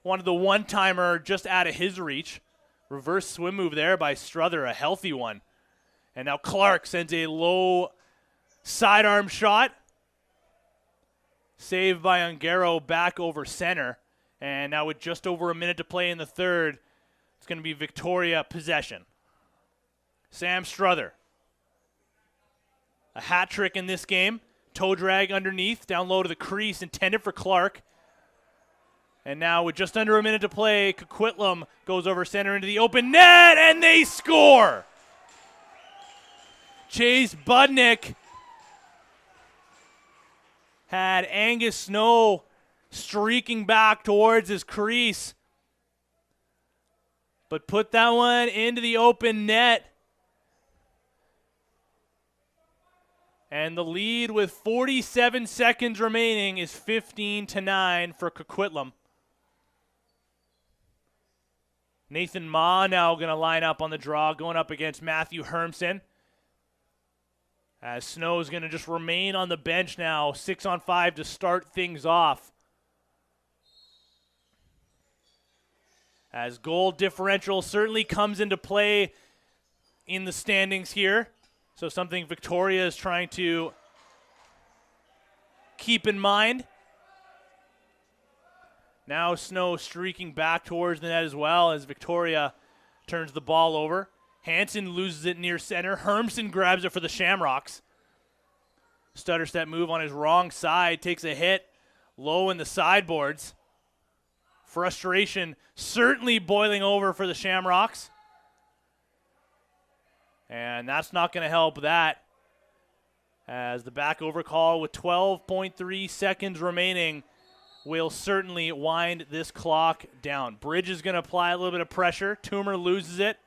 Wanted the one-timer just out of his reach. Reverse swim move there by Struther, a healthy one. And now Clark sends a low sidearm shot. Saved by Ungaro back over center. And now with just over a minute to play in the third, it's going to be Victoria possession. Sam Struther. A hat trick in this game. Toe drag underneath, down low to the crease, intended for Clark. And now with just under a minute to play, Coquitlam goes over center into the open net, and they score! Chase Budnick had Angus Snow streaking back towards his crease, but put that one into the open net. And the lead with 47 seconds remaining is 15-9 for Coquitlam. Nathan Ma now going to line up on the draw, going up against Matthew Hermson. As Snow's going to just remain on the bench now, 6-on-5 to start things off. As goal differential certainly comes into play in the standings here. So something Victoria is trying to keep in mind. Now Snow streaking back towards the net as well as Victoria turns the ball over. Hansen loses it near center. Hermson grabs it for the Shamrocks. Stutter step move on his wrong side. Takes a hit low in the sideboards. Frustration certainly boiling over for the Shamrocks. And that's not going to help that. As the back overcall with 12.3 seconds remaining will certainly wind this clock down. Bridge is going to apply a little bit of pressure. Toomer loses it.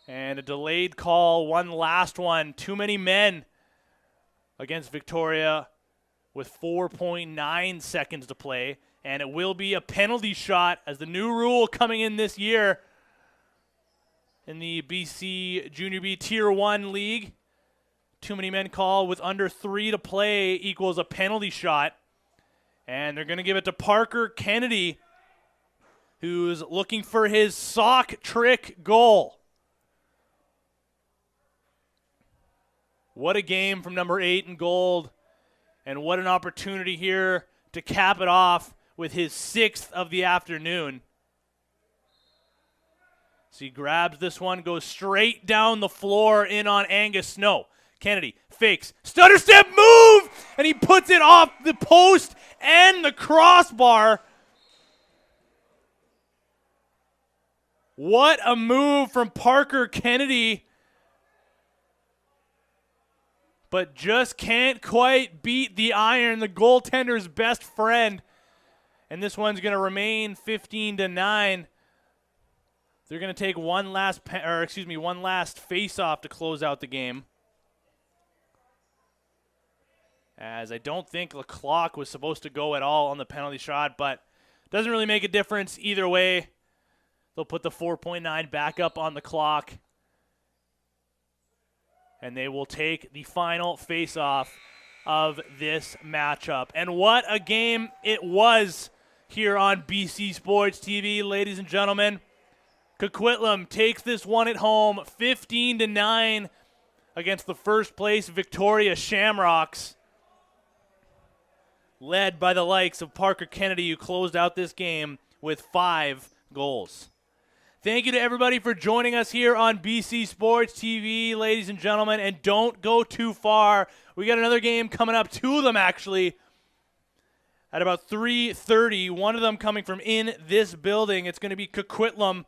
And a delayed call, one last one. Too many men against Victoria with 4.9 seconds to play. And it will be a penalty shot as the new rule coming in this year in the BC Junior B Tier 1 League. Too many men call with under 3 to play equals a penalty shot. And they're going to give it to Parker Kennedy, who's looking for his sock trick goal. What a game from number 8 in gold. And what an opportunity here to cap it off with his 6th of the afternoon. So he grabs this one, goes straight down the floor in on Angus Snow. Kennedy fakes, stutter step move, and he puts it off the post and the crossbar. What a move from Parker Kennedy but just can't quite beat the iron, the goaltender's best friend. And this one's going to remain 15-9. They're going to take one last face-off to close out the game. As I don't think the clock was supposed to go at all on the penalty shot, but doesn't really make a difference either way. They'll put the 4.9 back up on the clock. And they will take the final face-off of this matchup. And what a game it was here on BC Sports TV, ladies and gentlemen. Coquitlam takes this one at home, 15-9 against the first place Victoria Shamrocks, led by the likes of Parker Kennedy, who closed out this game with 5 goals. Thank you to everybody for joining us here on BC Sports TV, ladies and gentlemen, and don't go too far. We got another game coming up, 2 of them actually, at about 3:30, one of them coming from in this building. It's going to be Coquitlam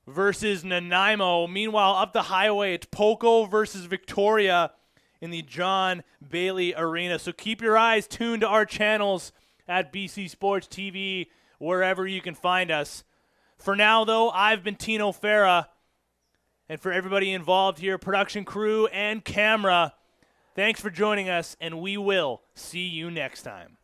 versus Nanaimo. Meanwhile, up the highway, it's Poco versus Victoria in the John Bailey Arena. So keep your eyes tuned to our channels at BC Sports TV, wherever you can find us. For now, though, I've been Tino Farah, and for everybody involved here, production crew and camera, thanks for joining us, and we will see you next time.